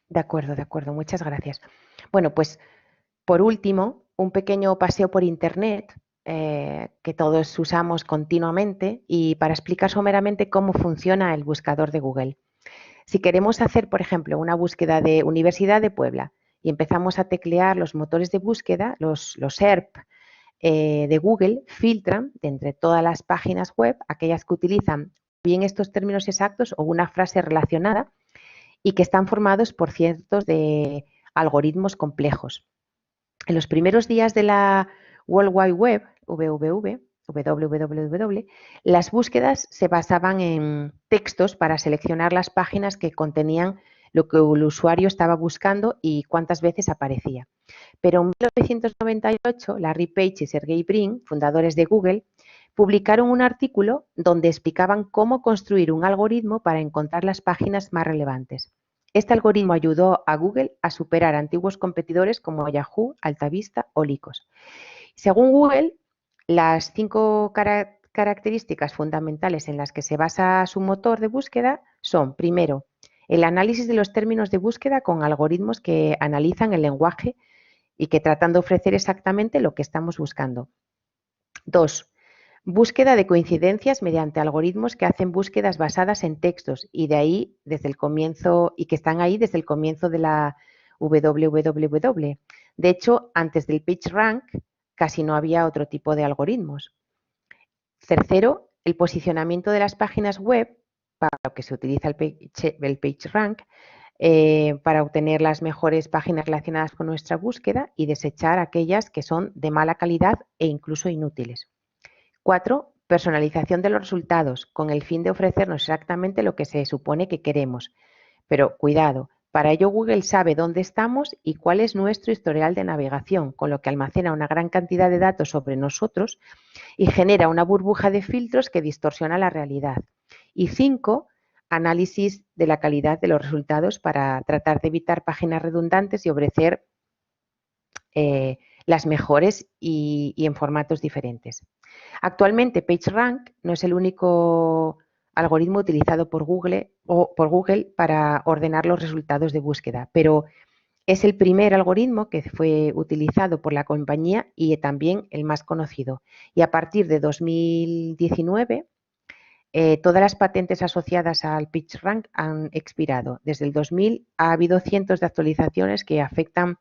de acuerdo, muchas gracias. Bueno, pues por último, un pequeño paseo por Internet que todos usamos continuamente y para explicar someramente cómo funciona el buscador de Google. Si queremos hacer, por ejemplo, una búsqueda de Universidad de Puebla y empezamos a teclear los motores de búsqueda, los SERP de Google, filtran de entre todas las páginas web aquellas que utilizan bien estos términos exactos o una frase relacionada y que están formados por cientos de algoritmos complejos. En los primeros días de la World Wide Web, www, las búsquedas se basaban en textos para seleccionar las páginas que contenían lo que el usuario estaba buscando y cuántas veces aparecía. Pero en 1998, Larry Page y Sergey Brin, fundadores de Google, publicaron un artículo donde explicaban cómo construir un algoritmo para encontrar las páginas más relevantes. Este algoritmo ayudó a Google a superar a antiguos competidores como Yahoo, AltaVista o Lycos. Según Google, las 5 características fundamentales en las que se basa su motor de búsqueda son, primero, el análisis de los términos de búsqueda con algoritmos que analizan el lenguaje y que tratan de ofrecer exactamente lo que estamos buscando. 2. Búsqueda de coincidencias mediante algoritmos que hacen búsquedas basadas en textos y de ahí desde el comienzo y que están ahí desde el comienzo de la www. De hecho, antes del PageRank casi no había otro tipo de algoritmos. Tercero, el posicionamiento de las páginas web, para lo que se utiliza el PageRank, para obtener las mejores páginas relacionadas con nuestra búsqueda y desechar aquellas que son de mala calidad e incluso inútiles. 4. Personalización de los resultados, con el fin de ofrecernos exactamente lo que se supone que queremos. Pero cuidado, para ello Google sabe dónde estamos y cuál es nuestro historial de navegación, con lo que almacena una gran cantidad de datos sobre nosotros y genera una burbuja de filtros que distorsiona la realidad. Y 5. Análisis de la calidad de los resultados para tratar de evitar páginas redundantes y ofrecer las mejores y en formatos diferentes. Actualmente PageRank no es el único algoritmo utilizado por Google para ordenar los resultados de búsqueda, pero es el primer algoritmo que fue utilizado por la compañía y también el más conocido. Y a partir de 2019, todas las patentes asociadas al PageRank han expirado. Desde el 2000 ha habido cientos de actualizaciones que afectan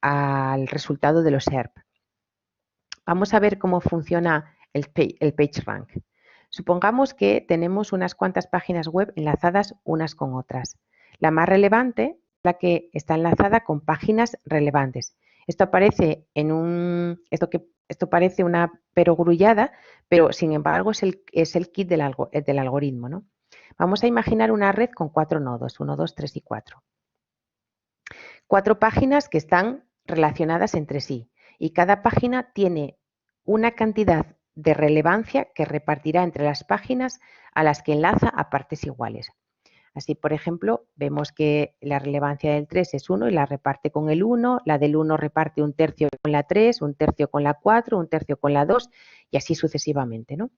al resultado de los SERP. Vamos a ver cómo funciona el PageRank. Supongamos que tenemos unas cuantas páginas web enlazadas unas con otras. La más relevante es la que está enlazada con páginas relevantes. Esto parece una perogrullada, pero sin embargo es el kit del algoritmo, ¿no? Vamos a imaginar una red con 4 nodos, 1, 2, 3 y 4. 4 páginas que están relacionadas entre sí y cada página tiene una cantidad de relevancia que repartirá entre las páginas a las que enlaza a partes iguales. Así, por ejemplo, vemos que la relevancia del 3 es 1 y la reparte con el 1, la del 1 reparte un tercio con la 3, un tercio con la 4, un tercio con la 2 y así sucesivamente, ¿no?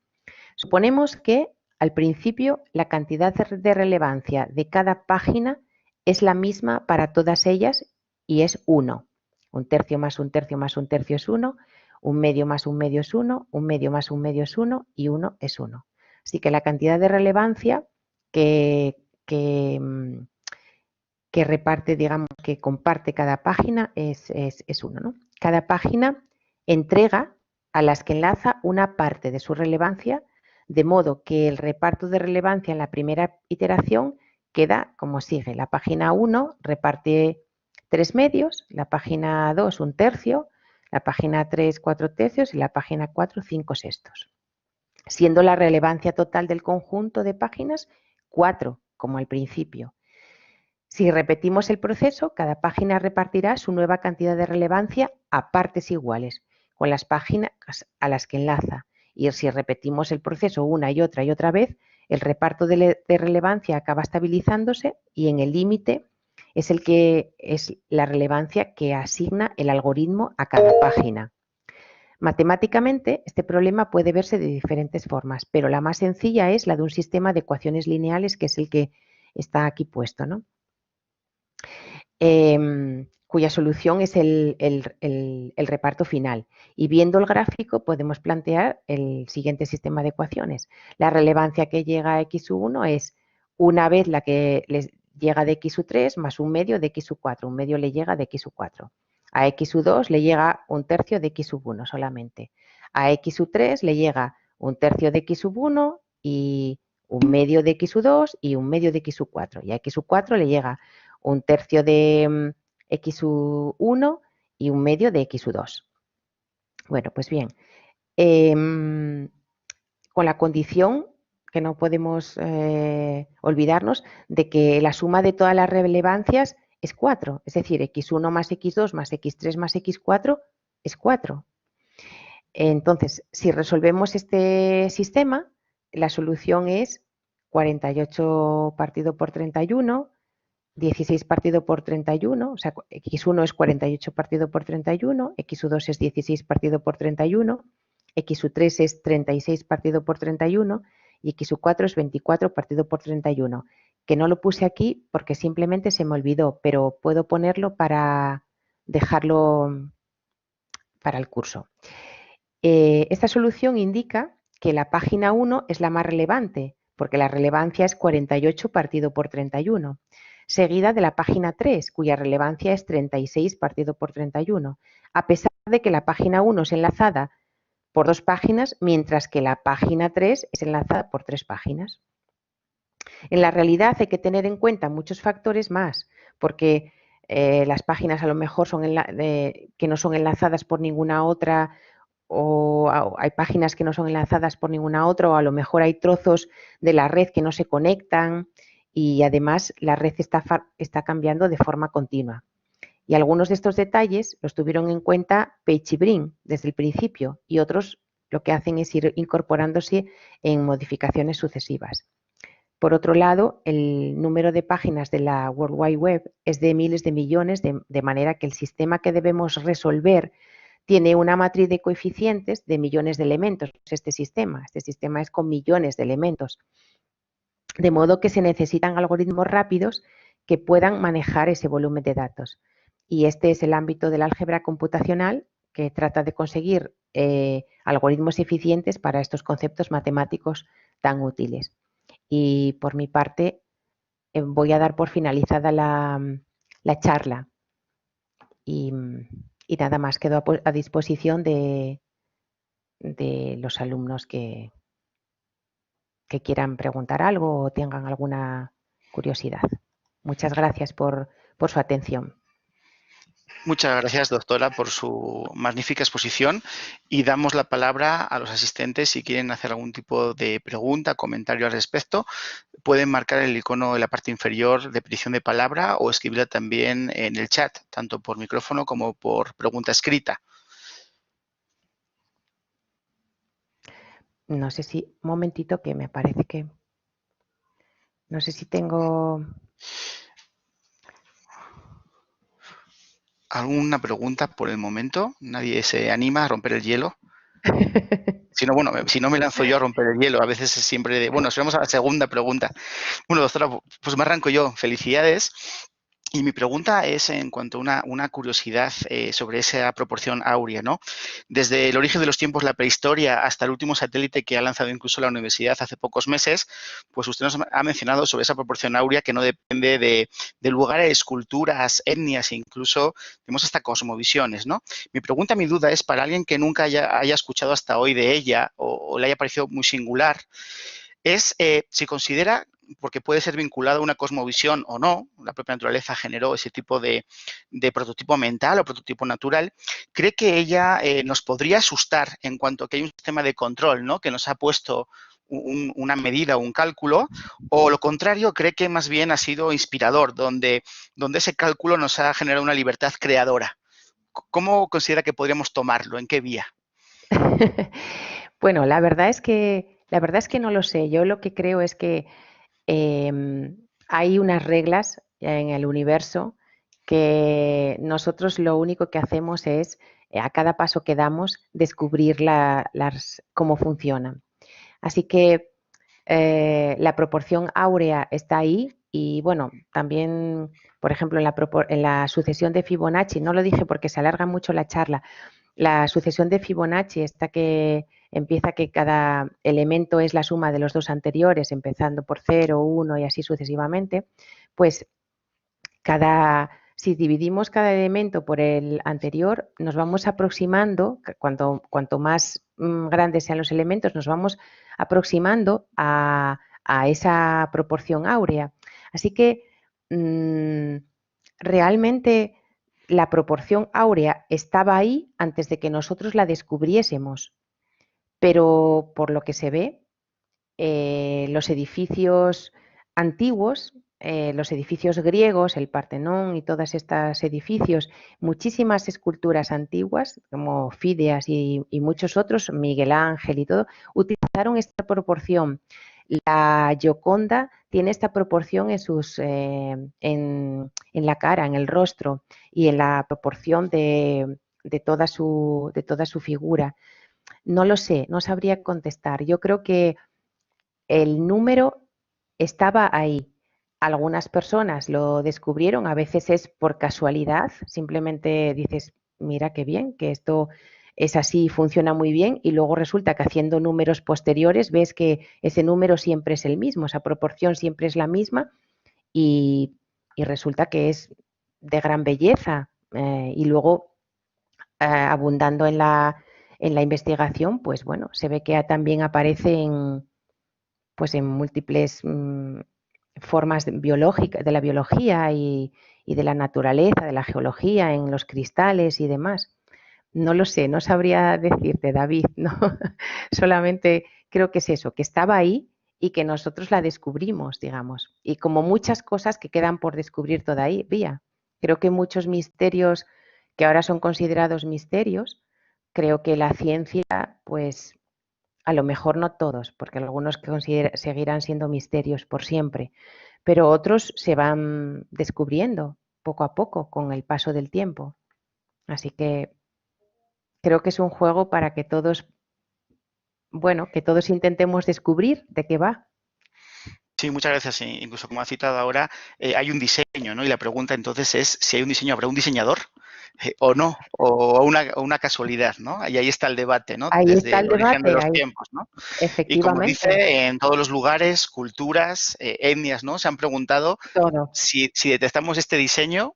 Suponemos que Al principio, la cantidad de relevancia de cada página es la misma para todas ellas y es 1. Un tercio más un tercio más un tercio es 1, un medio más un medio es 1, un medio más un medio es 1 y 1 es 1. Así que la cantidad de relevancia que reparte, digamos, que comparte cada página es 1, ¿no? Cada página entrega a las que enlaza una parte de su relevancia, de modo que el reparto de relevancia en la primera iteración queda como sigue. La página 1 reparte 3 medios, la página 2 un tercio, la página 3 4 tercios y la página 4 5 sextos, siendo la relevancia total del conjunto de páginas 4, como al principio. Si repetimos el proceso, cada página repartirá su nueva cantidad de relevancia a partes iguales, con las páginas a las que enlaza. Y si repetimos el proceso una y otra vez, el reparto de relevancia acaba estabilizándose y en el límite es el que es la relevancia que asigna el algoritmo a cada página. Matemáticamente, este problema puede verse de diferentes formas, pero la más sencilla es la de un sistema de ecuaciones lineales, que es el que está aquí puesto, ¿no? Cuya solución es el reparto final. Y viendo el gráfico podemos plantear el siguiente sistema de ecuaciones. La relevancia que llega a x1 es una vez la que les llega de x3 más un medio de x4. Un medio le llega de x4. A x2 le llega un tercio de x1 solamente. A x3 le llega un tercio de x1 y un medio de x2 y un medio de x4. Y a x4 le llega un tercio de x1 y un medio de x2. Bueno, pues bien, con la condición que no podemos olvidarnos de que la suma de todas las relevancias es 4, es decir, x1 más x2 más x3 más x4 es 4. Entonces, si resolvemos este sistema, la solución es 48 partido por 31, 16 partido por 31, o sea, x1 es 48 partido por 31, x2 es 16 partido por 31, x3 es 36 partido por 31 y x4 es 24 partido por 31, que no lo puse aquí porque simplemente se me olvidó, pero puedo ponerlo para dejarlo para el curso. Esta solución indica que la página 1 es la más relevante, porque la relevancia es 48 partido por 31, seguida de la página 3, cuya relevancia es 36 partido por 31, a pesar de que la página 1 es enlazada por 2 páginas, mientras que la página 3 es enlazada por 3 páginas. En la realidad hay que tener en cuenta muchos factores más, porque las páginas a lo mejor son que no son enlazadas por ninguna otra, o hay páginas que no son enlazadas por ninguna otra, o a lo mejor hay trozos de la red que no se conectan y además la red está cambiando de forma continua. Y algunos de estos detalles los tuvieron en cuenta Page y Brin desde el principio y otros lo que hacen es ir incorporándose en modificaciones sucesivas. Por otro lado, el número de páginas de la World Wide Web es de miles de millones, de manera que el sistema que debemos resolver tiene una matriz de coeficientes de millones de elementos. Este sistema es con millones de elementos. De modo que se necesitan algoritmos rápidos que puedan manejar ese volumen de datos. Y este es el ámbito del álgebra computacional, que trata de conseguir algoritmos eficientes para estos conceptos matemáticos tan útiles. Y por mi parte, voy a dar por finalizada la charla. Y nada más, quedo a disposición de los alumnos que quieran preguntar algo o tengan alguna curiosidad. Muchas gracias por su atención. Muchas gracias, doctora, por su magnífica exposición y damos la palabra a los asistentes si quieren hacer algún tipo de pregunta, comentario al respecto. Pueden marcar el icono en la parte inferior de petición de palabra o escribirla también en el chat, tanto por micrófono como por pregunta escrita. No sé si, un momentito que me parece que, no sé si tengo... ¿Alguna pregunta por el momento? ¿Nadie se anima a romper el hielo? Si no, bueno, si no me lanzo yo a romper el hielo, a veces es siempre de, bueno, vamos a la segunda pregunta. Bueno, doctora, pues me arranco yo. Felicidades. Y mi pregunta es en cuanto a una curiosidad sobre esa proporción áurea, ¿no? Desde el origen de los tiempos, la prehistoria, hasta el último satélite que ha lanzado incluso la universidad hace pocos meses, pues usted nos ha mencionado sobre esa proporción áurea que no depende de lugares, culturas, etnias e incluso tenemos hasta cosmovisiones, ¿no? Mi pregunta, mi duda es para alguien que nunca haya escuchado hasta hoy de ella o le haya parecido muy singular, es si considera, porque puede ser vinculado a una cosmovisión o no, la propia naturaleza generó ese tipo de prototipo mental o prototipo natural, cree que ella nos podría asustar en cuanto a que hay un sistema de control, ¿no? Que nos ha puesto una medida o un cálculo, o lo contrario, cree que más bien ha sido inspirador, donde ese cálculo nos ha generado una libertad creadora. ¿Cómo considera que podríamos tomarlo? ¿En qué vía? Bueno, la verdad es que no lo sé. Yo lo que creo es que hay unas reglas en el universo que nosotros lo único que hacemos es, a cada paso que damos, descubrir cómo funcionan. Así que la proporción áurea está ahí y bueno, también, por ejemplo, en la sucesión de Fibonacci, no lo dije porque se alarga mucho la charla, la sucesión de Fibonacci, esta que empieza que cada elemento es la suma de los dos anteriores, empezando por 0, 1 y así sucesivamente, pues si dividimos cada elemento por el anterior, nos vamos aproximando, cuanto más grandes sean los elementos, nos vamos aproximando a esa proporción áurea. Así que realmente la proporción áurea estaba ahí antes de que nosotros la descubriésemos, pero por lo que se ve, los edificios antiguos, los edificios griegos, el Partenón y todos estos edificios, muchísimas esculturas antiguas, como Fídias y muchos otros, Miguel Ángel y todo, utilizaron esta proporción. La Gioconda tiene esta proporción en la cara, en el rostro y en la proporción de toda su figura. No lo sé, no sabría contestar. Yo creo que el número estaba ahí. Algunas personas lo descubrieron, a veces es por casualidad, simplemente dices, mira qué bien, que esto es así, funciona muy bien, y luego resulta que haciendo números posteriores ves que ese número siempre es el mismo, esa proporción siempre es la misma y resulta que es de gran belleza. Y luego, abundando en la investigación, pues bueno, se ve que también aparece en múltiples formas biológicas, de la biología y de la naturaleza, de la geología, en los cristales y demás. No lo sé, no sabría decirte, David, ¿no? Solamente creo que es eso, que estaba ahí y que nosotros la descubrimos, digamos. Y como muchas cosas que quedan por descubrir todavía. Creo que muchos misterios que ahora son considerados misterios, creo que la ciencia, pues a lo mejor no todos, porque algunos seguirán siendo misterios por siempre, pero otros se van descubriendo poco a poco con el paso del tiempo. Así que creo que es un juego para que todos, bueno, que todos intentemos descubrir de qué va. Sí, muchas gracias. Sí, incluso como ha citado ahora, hay un diseño, ¿no? Y la pregunta entonces es si hay un diseño, ¿habrá un diseñador o no? O una casualidad, ¿no? Y ahí está el debate, ¿no? Ahí está Desde el el origen de debate, los ahí, tiempos, ¿no? Y como efectivamente, dice, en todos los lugares, culturas, etnias, ¿no? Se han preguntado todo. si detectamos este diseño,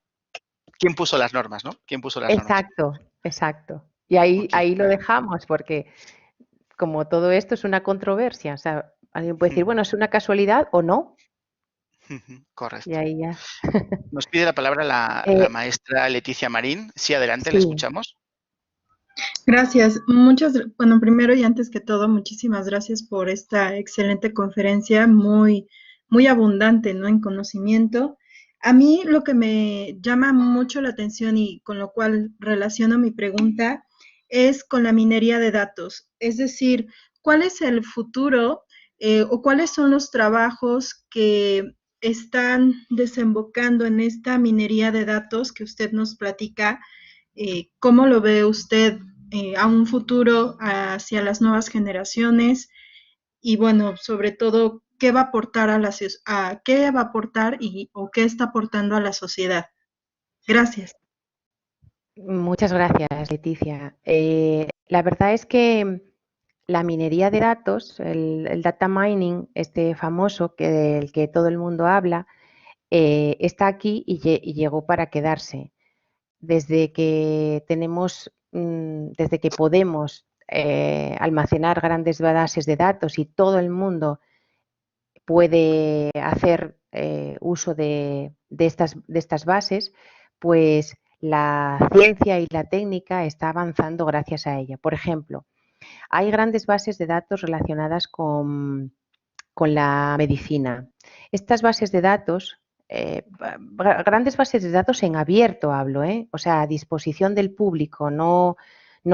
¿quién puso las normas, ¿no? ¿Quién puso las normas? Exacto, exacto. Y ahí lo Muchísimas dejamos, porque como todo esto es una controversia, o sea, alguien puede decir, gracias. bueno, es una casualidad o no, y Correcto. ahí ya. Nos pide la palabra la Eh, maestra Leticia Marín. Sí, adelante, le sí, escuchamos. Gracias. Bueno, primero y antes que todo, muchísimas gracias por esta excelente conferencia, muy, muy abundante, ¿no? En conocimiento. A mí lo que me llama mucho la atención y con lo cual relaciono mi pregunta es con la minería de datos. Es decir, ¿cuál es el futuro o cuáles son los trabajos que están desembocando en esta minería de datos que usted nos platica? ¿Cómo lo ve usted? a un futuro hacia las nuevas generaciones y bueno, sobre todo, ¿qué va a aportar qué va a aportar o qué está aportando a la sociedad? Gracias. Muchas gracias, Leticia. La verdad es que la minería de datos, el data mining, este famoso del que todo el mundo habla, está aquí y llegó para quedarse. Desde que desde que podemos almacenar grandes bases de datos y todo el mundo puede hacer uso de estas bases, pues la ciencia y la técnica está avanzando gracias a ella. Por ejemplo, hay grandes bases de datos relacionadas con la medicina. Estas bases de datos, grandes bases de datos en abierto hablo, o sea, a disposición del público, no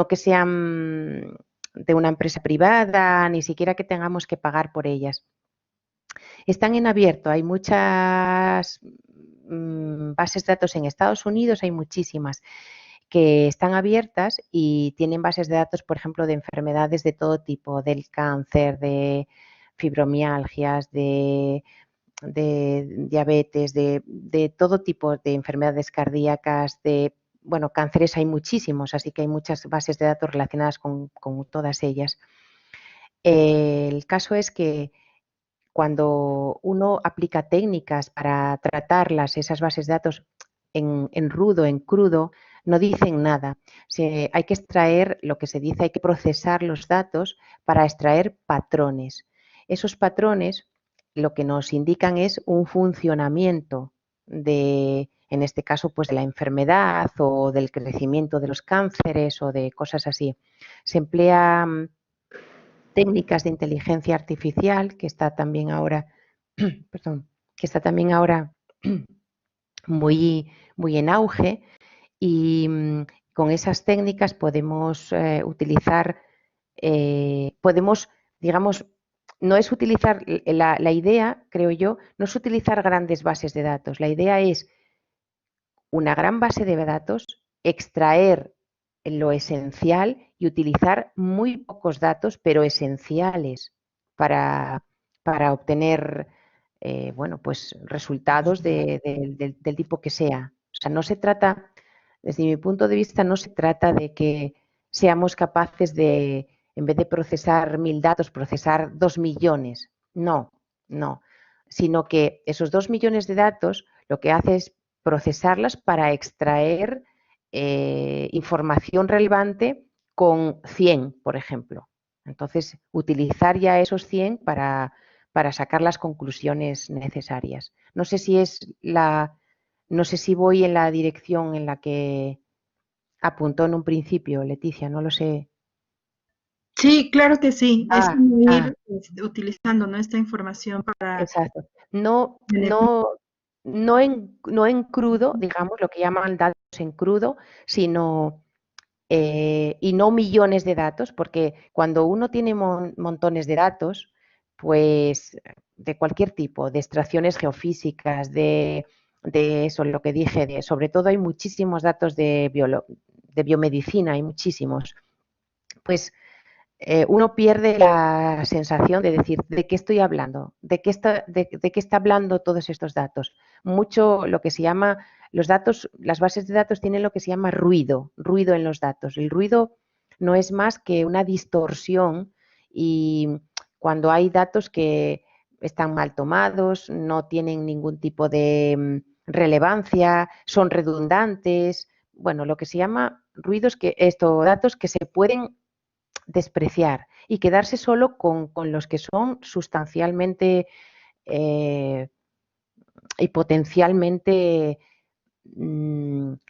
que sean de una empresa privada, ni siquiera que tengamos que pagar por ellas. Están en abierto, hay muchas bases de datos en Estados Unidos, hay muchísimas que están abiertas y tienen bases de datos, por ejemplo, de enfermedades de todo tipo, del cáncer, de fibromialgias, de diabetes, de todo tipo de enfermedades cardíacas, bueno, cánceres hay muchísimos, así que hay muchas bases de datos relacionadas con todas ellas. El caso es que cuando uno aplica técnicas para tratarlas, esas bases de datos en rudo, en crudo, no dicen nada. Hay que extraer lo que se dice, hay que procesar los datos para extraer patrones. Esos patrones lo que nos indican es un funcionamiento en este caso, pues de la enfermedad o del crecimiento de los cánceres o de cosas así. Se emplea técnicas de inteligencia artificial, que está también ahora, perdón, que está también ahora muy, muy en auge, y con esas técnicas podemos utilizar, podemos, digamos, no es utilizar, la idea, creo yo, no es utilizar grandes bases de datos, la idea es una gran base de datos, extraer lo esencial y utilizar muy pocos datos, pero esenciales para obtener bueno, pues resultados del tipo que sea. O sea, no se trata, desde mi punto de vista, no se trata de que seamos capaces de, en vez de procesar 1000 datos, procesar 2 millones. No, no. Sino que esos 2 millones de datos lo que hace es procesarlas para extraer información relevante con 100, por ejemplo. Entonces, utilizar ya esos 100 para sacar las conclusiones necesarias. No sé si no sé si voy en la dirección en la que apuntó en un principio, Leticia, no lo sé. Sí, claro que sí. Es como Ah, ir utilizando, ¿no?, esta información para exacto. No, beneficio. no, no en crudo, digamos, lo que llaman datos en crudo, sino y no millones de datos, porque cuando uno tiene montones de datos, pues de cualquier tipo, de extracciones geofísicas, de eso, lo que dije, sobre todo hay muchísimos datos de biomedicina, hay muchísimos, pues uno pierde la sensación de decir, ¿de qué estoy hablando? ¿De qué está hablando todos estos datos? Mucho lo que se llama, los datos, las bases de datos tienen lo que se llama ruido en los datos. El ruido no es más que una distorsión y cuando hay datos que están mal tomados, no tienen ningún tipo de relevancia, son redundantes, bueno, lo que se llama ruido es que estos datos que se pueden despreciar y quedarse solo con los que son sustancialmente y potencialmente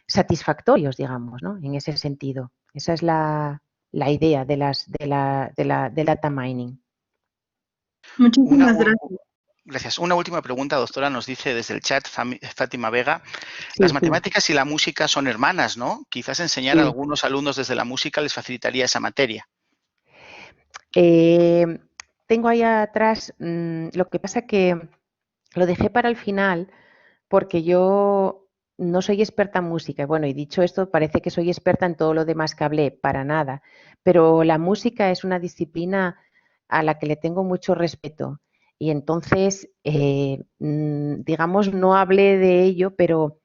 satisfactorios, digamos, ¿no? En ese sentido. Esa es la idea del data mining. Muchísimas gracias. Gracias. Una última pregunta, doctora, nos dice desde el chat Fátima Vega. Las Sí, sí. matemáticas y la música son hermanas, ¿no? Quizás enseñar a Sí. algunos alumnos desde la música les facilitaría esa materia. Tengo ahí atrás, lo que pasa que lo dejé para el final porque yo no soy experta en música. Bueno, y dicho esto, parece que soy experta en todo lo demás que hablé, para nada. Pero la música es una disciplina a la que le tengo mucho respeto. Y entonces, digamos, no hablé de ello, pero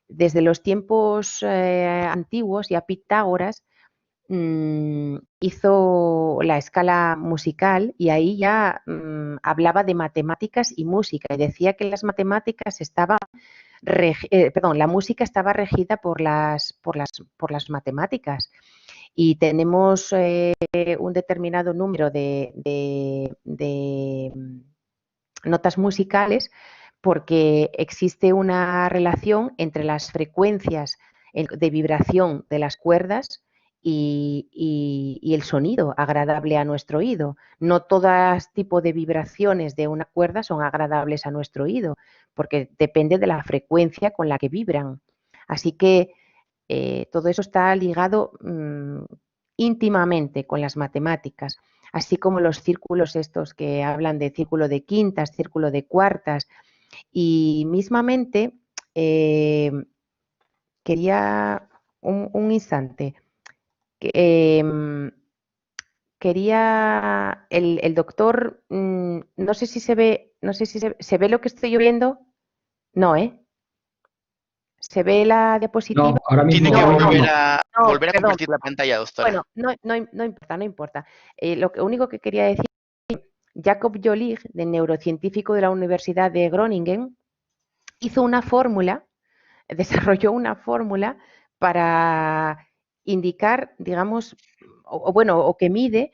desde los tiempos antiguos, ya Pitágoras hizo la escala musical y ahí ya hablaba de matemáticas y música y decía que las matemáticas estaban, perdón, la música estaba regida por las matemáticas y tenemos un determinado número de notas musicales porque existe una relación entre las frecuencias de vibración de las cuerdas y el sonido agradable a nuestro oído. No todo tipo de vibraciones de una cuerda son agradables a nuestro oído, porque depende de la frecuencia con la que vibran. Así que todo eso está ligado íntimamente con las matemáticas, así como los círculos estos que hablan de círculo de quintas, círculo de cuartas, y mismamente quería un instante, quería el doctor, no sé si se ve, no sé si se ve lo que estoy viendo, no, ¿eh? ¿Se ve la diapositiva? No, ahora mismo Tiene que no. volver a Perdón. compartir la pantalla, doctora. Bueno, no importa, no importa. Lo único que quería decir, Jacob Jolich, de neurocientífico de la Universidad de Groningen, hizo una fórmula, desarrolló una fórmula para indicar, digamos, o que mide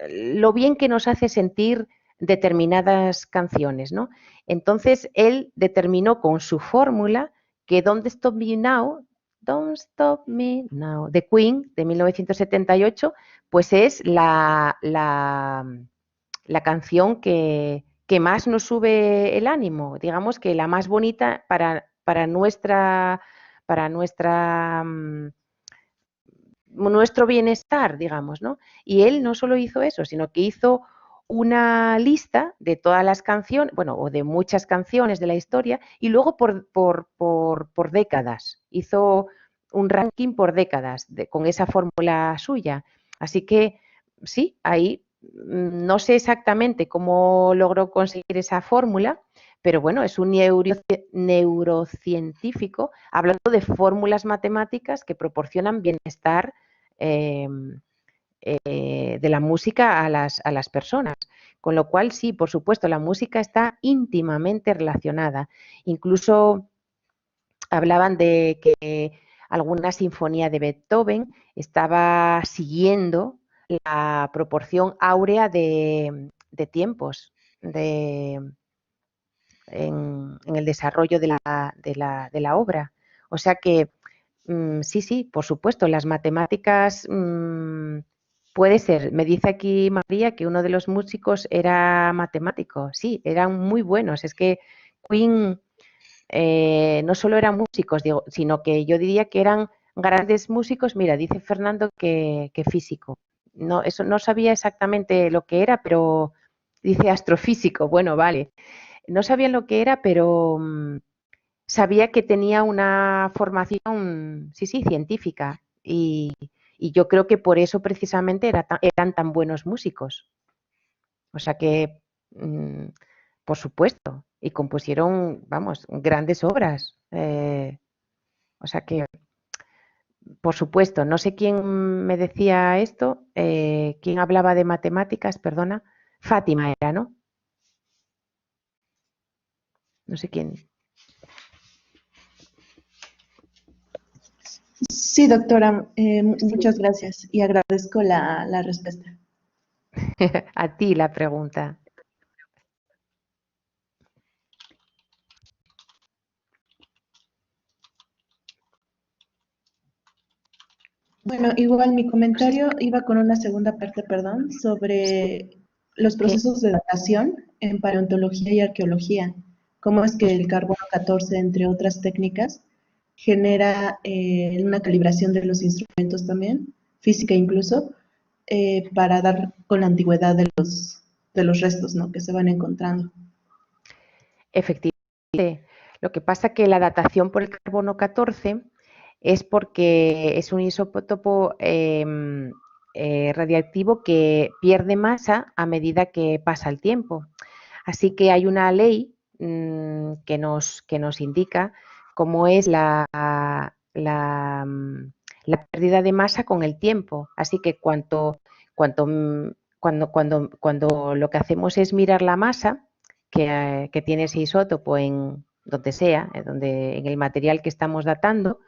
lo bien que nos hace sentir determinadas canciones, ¿no? Entonces, él determinó con su fórmula que Don't Stop Me Now, de Queen, de 1978, pues es la canción que más nos sube el ánimo, digamos que la más bonita para nuestro bienestar, digamos, ¿no? Y él no solo hizo eso, sino que hizo una lista de todas las canciones, bueno, o de muchas canciones de la historia, y luego por décadas. Hizo un ranking por décadas con esa fórmula suya. Así que sí, ahí no sé exactamente cómo logró conseguir esa fórmula, pero bueno, es un neurocientífico hablando de fórmulas matemáticas que proporcionan bienestar de la música a las personas. Con lo cual, sí, por supuesto, la música está íntimamente relacionada. Incluso hablaban de que alguna sinfonía de Beethoven estaba siguiendo la proporción áurea de tiempos en el desarrollo de la obra. O sea que sí, por supuesto, las matemáticas puede ser. Me dice aquí María que uno de los músicos era matemático. Sí, eran muy buenos. Es que Queen no solo eran músicos, digo, sino que yo diría que eran grandes músicos. Mira, dice Fernando que físico. No, eso no sabía exactamente lo que era, pero dice astrofísico. Bueno, vale. No sabía lo que era, pero sabía que tenía una formación, sí, científica. Y yo creo que por eso precisamente eran tan buenos músicos. O sea que, por supuesto, y compusieron, vamos, grandes obras. O sea que, por supuesto, no sé quién me decía esto, quién hablaba de matemáticas, perdona. Fátima era, ¿no? No sé quién. Sí, doctora, muchas gracias y agradezco la respuesta. A ti la pregunta. Bueno, igual mi comentario iba con una segunda parte, perdón, sobre los procesos de datación en paleontología y arqueología. Cómo es que el carbono 14, entre otras técnicas, genera una calibración de los instrumentos también, física incluso, para dar con la antigüedad de los restos, ¿no?, que se van encontrando. Efectivamente, Lo que pasa que la datación por el carbono 14 es porque es un isótopo radiactivo que pierde masa a medida que pasa el tiempo. Así que hay una ley que nos indica cómo es la pérdida de masa con el tiempo. Así que cuando lo que hacemos es mirar la masa que tiene ese isótopo en donde sea, en el material que estamos datando,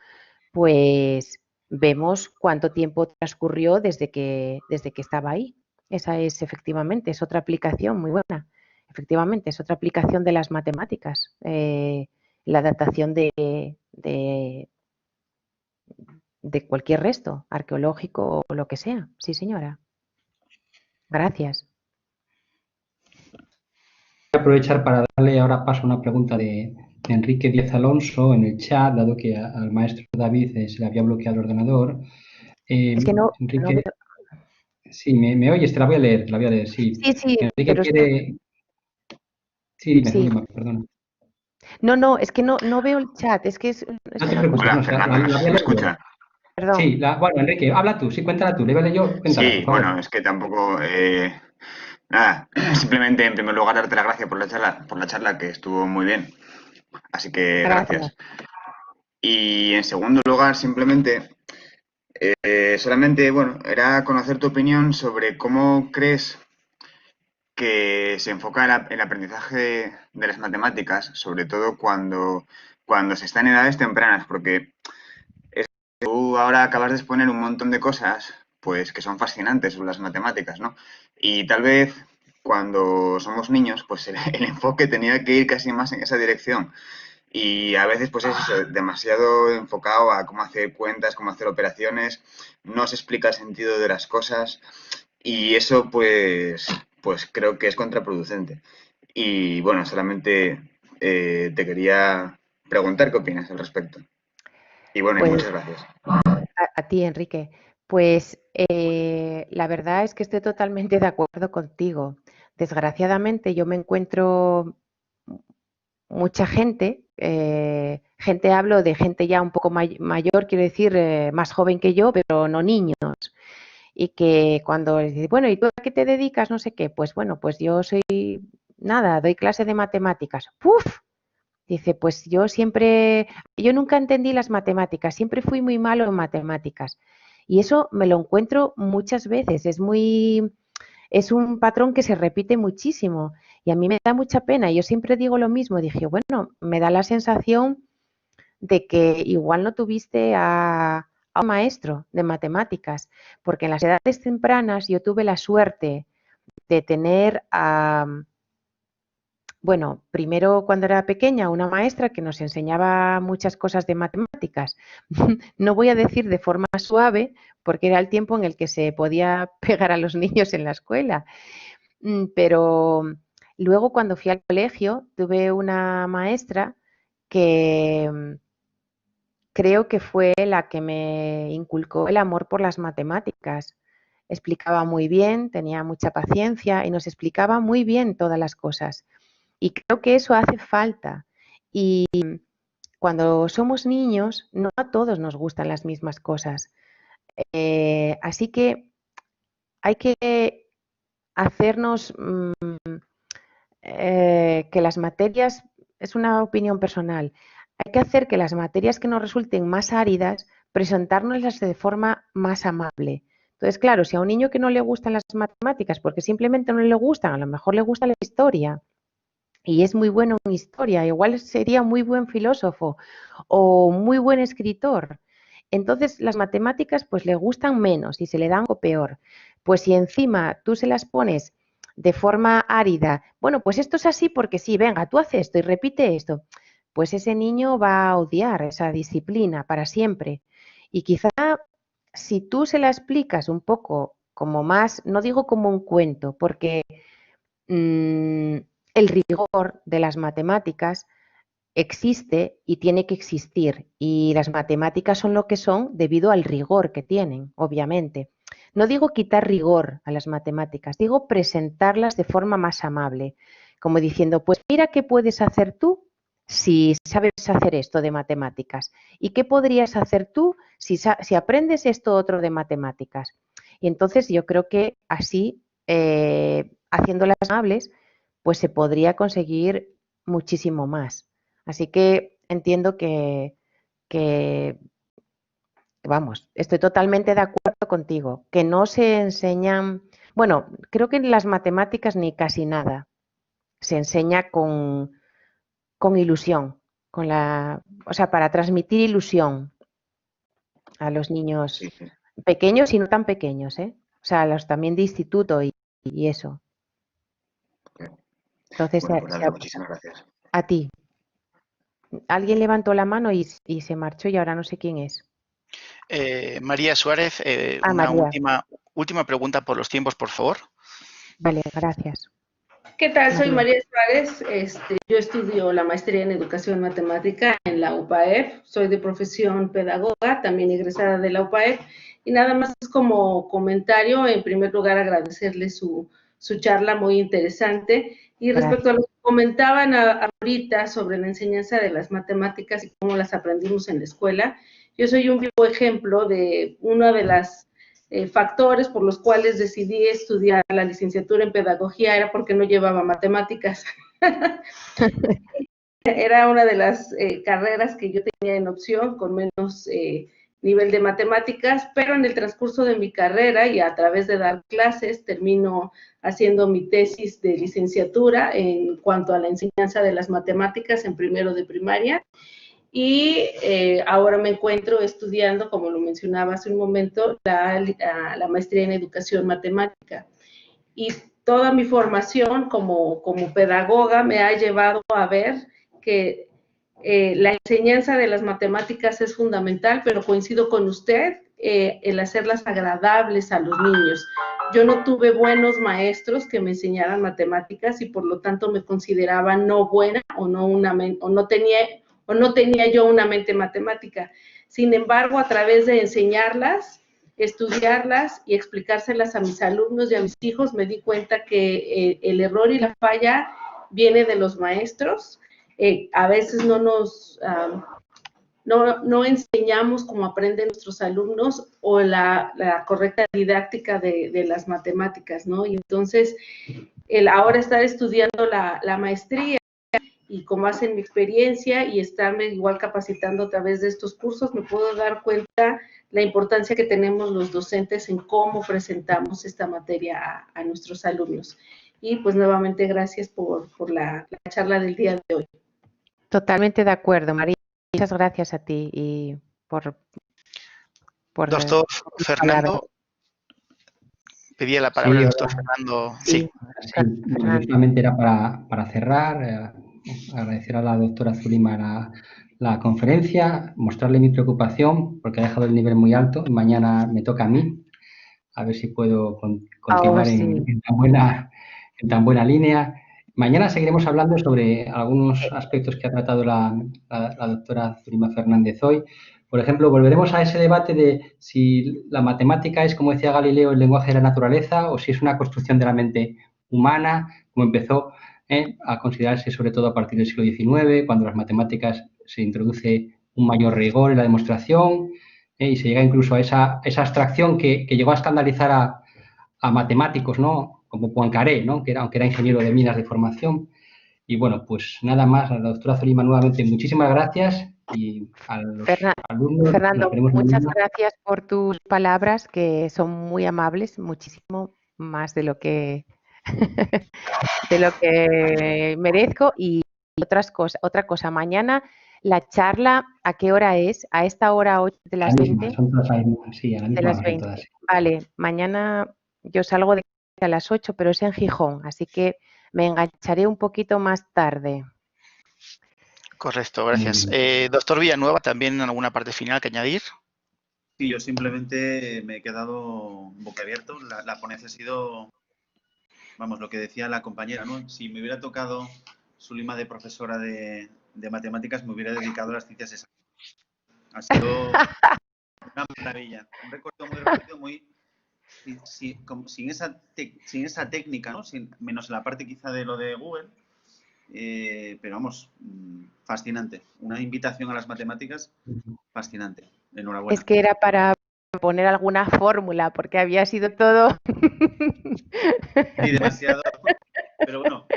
pues vemos cuánto tiempo transcurrió desde que estaba ahí. Esa es efectivamente, es otra aplicación muy buena. Efectivamente, es otra aplicación de las matemáticas, la datación de cualquier resto, arqueológico o lo que sea. Sí, señora. Gracias. Voy a aprovechar para darle ahora paso a una pregunta de Enrique Díaz Alonso en el chat, dado que al maestro David se le había bloqueado el ordenador. Es que no Enrique, veo. sí, ¿me oyes? Te la voy a leer, sí. Sí, Enrique pero quiere... Sí, dime, sí. perdona. No, es que no veo el chat, es que No te preocupes, Hola, Fernando, la voy a ¿me leer yo. escucha? Perdón. Sí, bueno, Enrique, habla tú, sí, cuéntala tú, lévele yo, cuéntala, Sí, por favor. bueno, es que tampoco... nada, simplemente en primer lugar darte las gracias por la charla que estuvo muy bien. Así que Gracias. Y en segundo lugar, simplemente, solamente, bueno, era conocer tu opinión sobre cómo crees que se enfoca el aprendizaje de las matemáticas, sobre todo cuando se está en edades tempranas, porque tú ahora acabas de exponer un montón de cosas, pues que son fascinantes sobre las matemáticas, ¿no? Y tal vez cuando somos niños, pues el enfoque tenía que ir casi más en esa dirección. Y a veces, pues es eso, demasiado enfocado a cómo hacer cuentas, cómo hacer operaciones, no se explica el sentido de las cosas y eso, pues creo que es contraproducente. Y bueno, solamente te quería preguntar qué opinas al respecto. Y bueno, y Pues muchas gracias. a ti, Enrique. Pues la verdad es que estoy totalmente de acuerdo contigo. Desgraciadamente yo me encuentro mucha gente, hablo de gente ya un poco mayor, quiero decir, más joven que yo, pero no niños. Y que cuando les dice, bueno, ¿y tú a qué te dedicas? No sé qué. Pues bueno, pues yo soy, nada, doy clase de matemáticas. ¡Puf! Dice, pues yo nunca entendí las matemáticas, siempre fui muy malo en matemáticas. Y eso me lo encuentro muchas veces, es un patrón que se repite muchísimo y a mí me da mucha pena. Yo siempre digo lo mismo, dije, bueno, me da la sensación de que igual no tuviste a un maestro de matemáticas, porque en las edades tempranas yo tuve la suerte de tener bueno, primero cuando era pequeña, una maestra que nos enseñaba muchas cosas de matemáticas. No voy a decir de forma suave, porque era el tiempo en el que se podía pegar a los niños en la escuela. Pero luego cuando fui al colegio, tuve una maestra que creo que fue la que me inculcó el amor por las matemáticas. Explicaba muy bien, tenía mucha paciencia y nos explicaba muy bien todas las cosas. Y creo que eso hace falta. Y cuando somos niños, no a todos nos gustan las mismas cosas. Así que hay que hacernos que las materias, es una opinión personal, hay que hacer que las materias que nos resulten más áridas, presentárnoslas de forma más amable. Entonces, claro, si a un niño que no le gustan las matemáticas, porque simplemente no le gustan, a lo mejor le gusta la historia, y es muy bueno en historia, igual sería muy buen filósofo o muy buen escritor. Entonces las matemáticas pues le gustan menos y se le dan algo peor. Pues si encima tú se las pones de forma árida, bueno, pues esto es así porque sí, venga, tú haces esto y repite esto, pues ese niño va a odiar esa disciplina para siempre. Y quizá si tú se la explicas un poco como más, no digo como un cuento, porque el rigor de las matemáticas existe y tiene que existir. Y las matemáticas son lo que son debido al rigor que tienen, obviamente. No digo quitar rigor a las matemáticas, digo presentarlas de forma más amable, como diciendo, pues mira qué puedes hacer tú si sabes hacer esto de matemáticas? ¿Y qué podrías hacer tú si aprendes esto otro de matemáticas? Y entonces yo creo que así, haciéndolas amables, pues se podría conseguir muchísimo más. Así que entiendo que, vamos, estoy totalmente de acuerdo contigo, que no se enseñan, bueno, creo que en las matemáticas ni casi nada, se enseña con ilusión, o sea, para transmitir ilusión a los niños Sí, sí. pequeños y no tan pequeños, ¿eh? O sea, los también de instituto y eso. Entonces, Bueno, pues nada, muchísimas gracias. a ti. Alguien levantó la mano y se marchó y ahora no sé quién es. María Suárez, una María. última pregunta por los tiempos, por favor. Vale, gracias. ¿Qué tal? Soy María. María Suárez. Yo estudio la maestría en Educación Matemática en la UPAEP. Soy de profesión pedagoga, también egresada de la UPAEP. Y nada más como comentario, en primer lugar, agradecerle su charla muy interesante. Y respecto a lo que comentaban ahorita sobre la enseñanza de las matemáticas y cómo las aprendimos en la escuela, yo soy un vivo ejemplo de una de las factores por los cuales decidí estudiar la licenciatura en pedagogía era porque no llevaba matemáticas. Era una de las carreras que yo tenía en opción con menos nivel de matemáticas, pero en el transcurso de mi carrera y a través de dar clases termino haciendo mi tesis de licenciatura en cuanto a la enseñanza de las matemáticas en primero de primaria. Y ahora me encuentro estudiando, como lo mencionaba hace un momento, la maestría en educación matemática. Y toda mi formación como pedagoga me ha llevado a ver que la enseñanza de las matemáticas es fundamental, pero coincido con usted, el hacerlas agradables a los niños. Yo no tuve buenos maestros que me enseñaran matemáticas y por lo tanto me consideraba no buena o no tenía yo una mente matemática. Sin embargo, a través de enseñarlas, estudiarlas y explicárselas a mis alumnos y a mis hijos, me di cuenta que el error y la falla viene de los maestros. A veces no enseñamos cómo aprenden nuestros alumnos o la correcta didáctica de las matemáticas, ¿no? Y entonces, el ahora estar estudiando la maestría y con base en mi experiencia y estarme igual capacitando a través de estos cursos, me puedo dar cuenta la importancia que tenemos los docentes en cómo presentamos esta materia a nuestros alumnos. Y pues nuevamente gracias por la charla del día de hoy. Totalmente de acuerdo, María. Muchas gracias a ti y por Doctor Fernando, pedía la palabra el doctor Fernando. Sí, solamente era para cerrar, agradecer a la doctora Zulima la conferencia, mostrarle mi preocupación porque ha dejado el nivel muy alto y mañana me toca a mí, a ver si puedo continuar en tan buena línea. Mañana seguiremos hablando sobre algunos aspectos que ha tratado la doctora Zulima Fernández hoy. Por ejemplo, volveremos a ese debate de si la matemática es, como decía Galileo, el lenguaje de la naturaleza o si es una construcción de la mente humana, como empezó a considerarse sobre todo a partir del siglo XIX, cuando las matemáticas se introduce un mayor rigor en la demostración y se llega incluso a esa abstracción que llegó a escandalizar a matemáticos, ¿no? Como Poincaré, ¿no? Aunque era ingeniero de minas de formación. Y bueno, pues nada más, a la doctora Zulima nuevamente muchísimas gracias y a los alumnos. Fernando, muchas gracias por tus palabras que son muy amables, muchísimo más de lo que merezco. Y otra cosa, mañana la charla, ¿a qué hora es? ¿A esta hora 8 de las 20? Son todas las mismas, sí, a la misma de las hora 20. todas. Vale, mañana yo salgo de a las 8, pero es en Gijón, así que me engancharé un poquito más tarde. Correcto, gracias. Doctor Villanueva, ¿también alguna parte final que añadir? Sí, yo simplemente me he quedado boquiabierto. La ponencia ha sido, vamos, lo que decía la compañera, ¿no? Si me hubiera tocado Zulima de profesora de matemáticas, me hubiera dedicado a las ciencias exactas. Ha sido una maravilla. Un recuerdo muy rápido, sin esa técnica, ¿no? Menos la parte quizá de lo de Google, pero vamos, fascinante. Una invitación a las matemáticas fascinante. Enhorabuena. Es que era para poner alguna fórmula, porque había sido todo. Sí, demasiado. Pero bueno,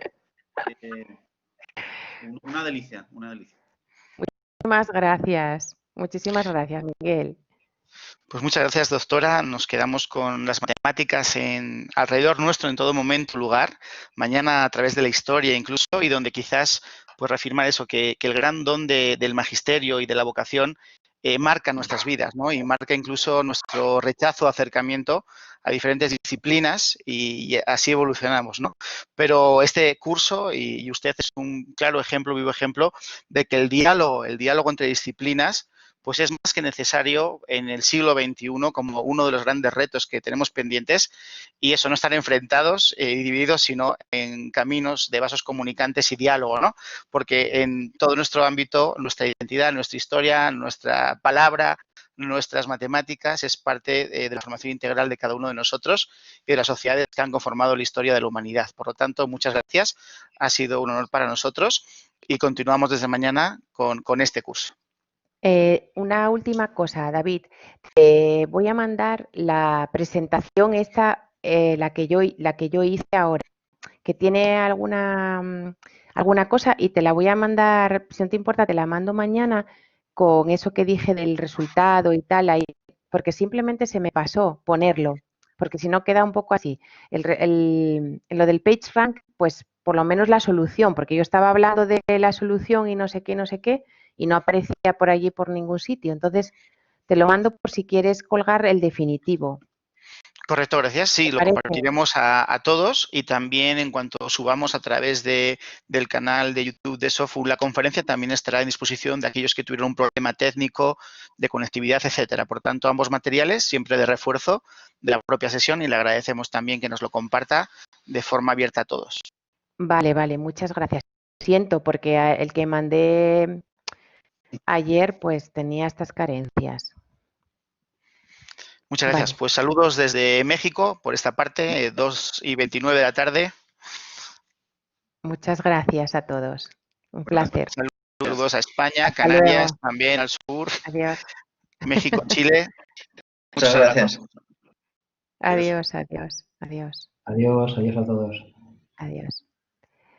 una delicia, una delicia. Muchísimas gracias, Miguel. Pues muchas gracias, doctora. Nos quedamos con las matemáticas alrededor nuestro, en todo momento, lugar. Mañana a través de la historia incluso, y donde quizás pues reafirmar eso, que el gran don del magisterio y de la vocación marca nuestras vidas, ¿no? Y marca incluso nuestro rechazo, acercamiento a diferentes disciplinas y así evolucionamos, ¿no? Pero este curso, y usted es un claro ejemplo, vivo ejemplo, de que el diálogo entre disciplinas pues es más que necesario en el siglo XXI como uno de los grandes retos que tenemos pendientes, y eso, no estar enfrentados y divididos, sino en caminos de vasos comunicantes y diálogo, ¿no? Porque en todo nuestro ámbito, nuestra identidad, nuestra historia, nuestra palabra, nuestras matemáticas es parte de la formación integral de cada uno de nosotros y de las sociedades que han conformado la historia de la humanidad. Por lo tanto, muchas gracias. Ha sido un honor para nosotros y continuamos desde mañana con este curso. Una última cosa, David. Te voy a mandar la presentación esta, la que yo hice ahora, que tiene alguna cosa, y te la voy a mandar, si no te importa, te la mando mañana con eso que dije del resultado y tal, ahí, porque simplemente se me pasó ponerlo, porque si no queda un poco así. Lo del PageRank, pues por lo menos la solución, porque yo estaba hablando de la solución y no sé qué, y no aparecía por allí por ningún sitio. Entonces, te lo mando por si quieres colgar el definitivo. Correcto, gracias. Sí, lo compartiremos a todos, y también en cuanto subamos a través del canal de YouTube de SOFU la conferencia, también estará en disposición de aquellos que tuvieron un problema técnico de conectividad, etcétera. Por tanto, ambos materiales siempre de refuerzo de la propia sesión, y le agradecemos también que nos lo comparta de forma abierta a todos. Vale, muchas gracias. Siento porque el que mandé ayer pues tenía estas carencias. Muchas gracias. Vale. Pues saludos desde México, por esta parte, 2:29 de la tarde. Muchas gracias a todos. Un placer. Saludos a España, Hasta Canarias, luego. también al sur. Adiós. México, Chile. Muchas gracias. Adiós. Adiós a todos. Adiós.